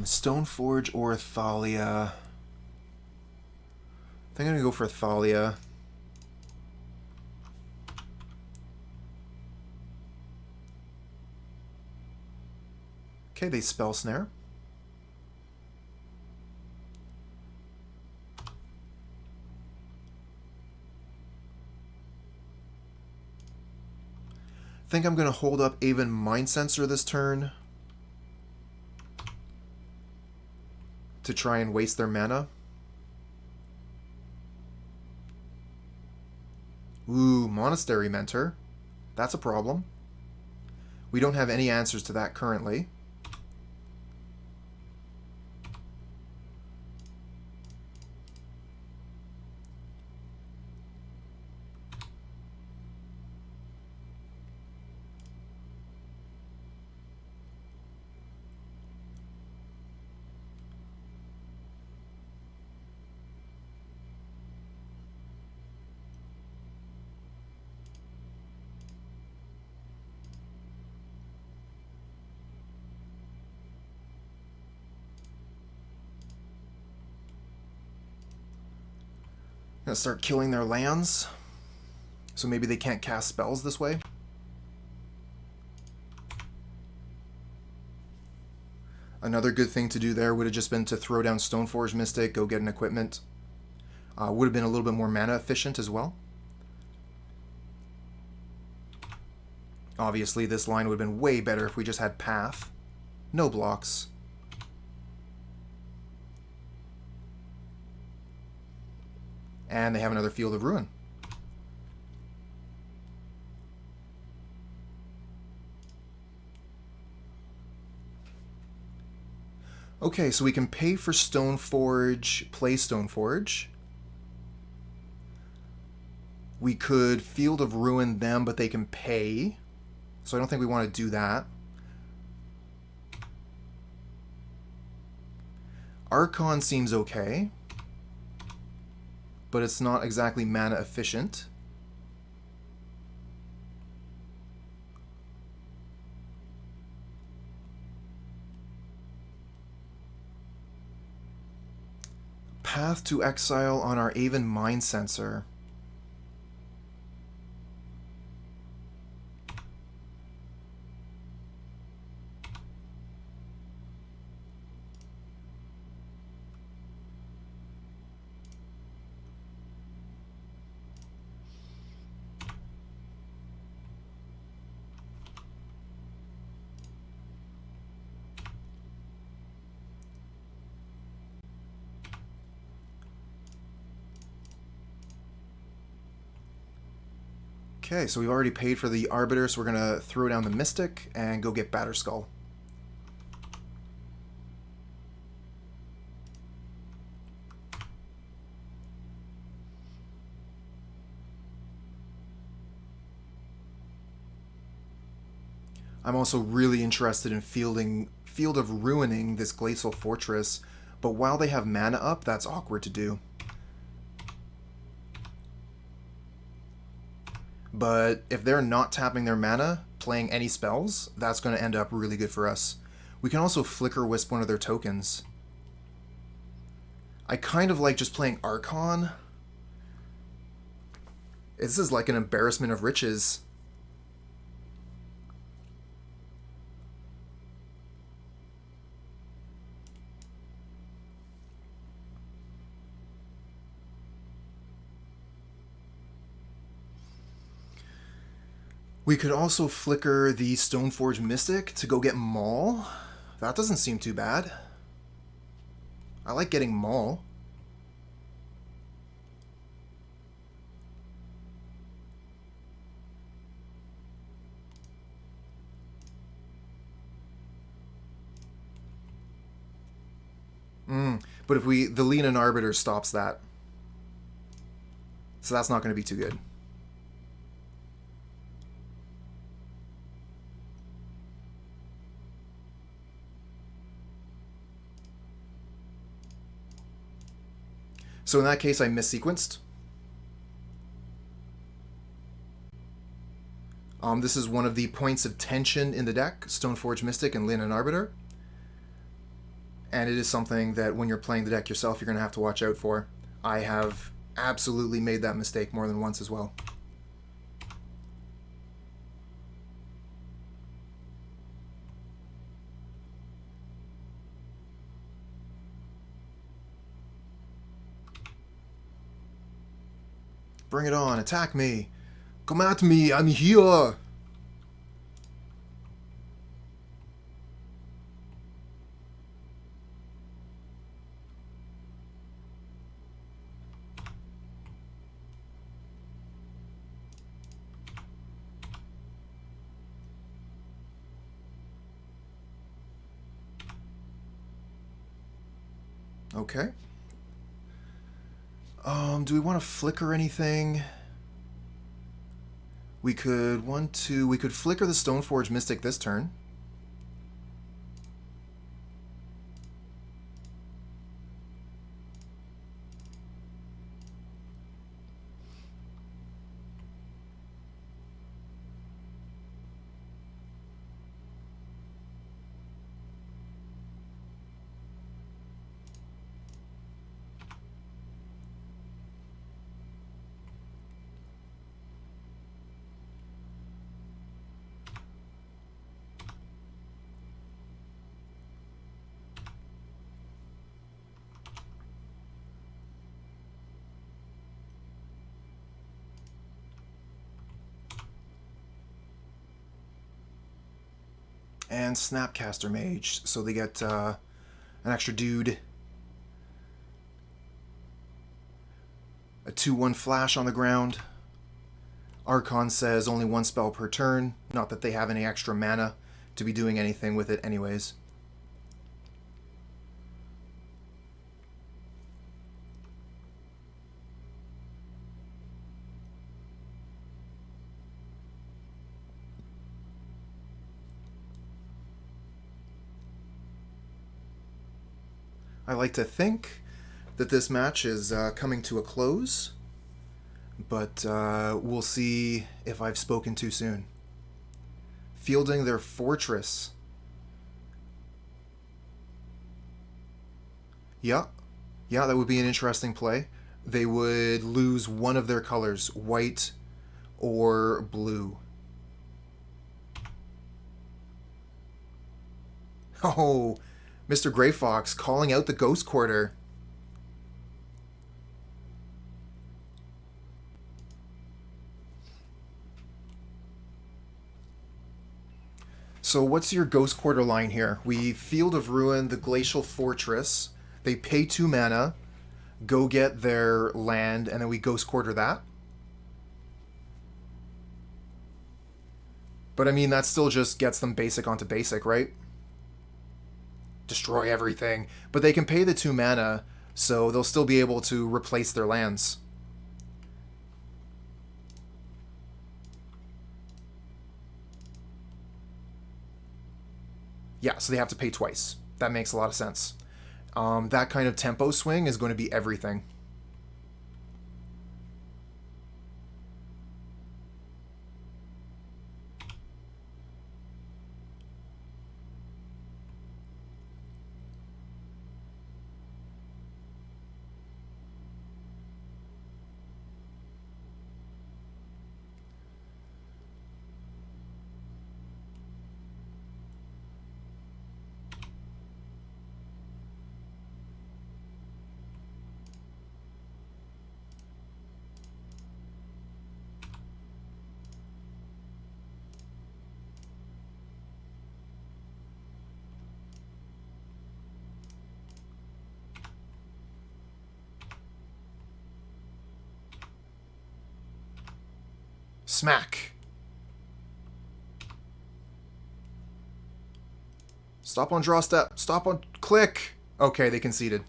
Stoneforge or Thalia. I think I'm going to go for Thalia. Okay, they Spell Snare. I think I'm going to hold up Aven Mindcensor this turn to try and waste their mana. Ooh, Monastery Mentor. That's a problem. We don't have any answers to that currently. Gonna start killing their lands, so maybe they can't cast spells this way. Another good thing to do there would have just been to throw down Stoneforge Mystic, go get an equipment. Would have been a little bit more mana efficient as well. Obviously, this line would have been way better if we just had Path. No blocks. And they have another Field of Ruin. Okay, so we can pay for Stoneforge, play Stoneforge. We could Field of Ruin them, but they can pay. So I don't think we want to do that. Archon seems okay, but it's not exactly mana efficient. Path to Exile on our Aven Mindcensor. Okay, so we've already paid for the Arbiter, so we're going to throw down the Mystic and go get Batterskull. I'm also really interested in Field of Ruining this Glacial Fortress, but while they have mana up, that's awkward to do. But if they're not tapping their mana, playing any spells, that's going to end up really good for us. We can also Flickerwisp one of their tokens. I kind of like just playing Archon. This is like an embarrassment of riches. We could also flicker the Stoneforge Mystic to go get Maul. That doesn't seem too bad. I like getting Maul. But if the Leonin Arbiter stops that. So that's not going to be too good. So in that case, I missequenced. This is one of the points of tension in the deck, Stoneforge Mystic and Leonin Arbiter. And it is something that when you're playing the deck yourself, you're going to have to watch out for. I have absolutely made that mistake more than once as well. Bring it on, attack me. Come at me, I'm here. Okay. Do we want to flicker anything? We could we could flicker the Stoneforge Mystic this turn. And Snapcaster Mage, so they get an extra dude. A 2/1 flash on the ground. Archon says only one spell per turn, not that they have any extra mana to be doing anything with it anyways. I like to think that this match is coming to a close, but we'll see if I've spoken too soon. Fielding their fortress. Yeah, that would be an interesting play. They would lose one of their colors, white or blue. Oh, Mr. Grey Fox calling out the Ghost Quarter. So what's your Ghost Quarter line here? We Field of Ruin the Glacial Fortress. They pay 2 mana, go get their land, and then we Ghost Quarter that. But I mean, that still just gets them basic onto basic, right? Destroy everything. But they can pay the 2 mana, so they'll still be able to replace their lands. Yeah, so they have to pay twice. That makes a lot of sense. That kind of tempo swing is going to be everything. Smack. Stop on draw step. Stop on click. Okay, they conceded.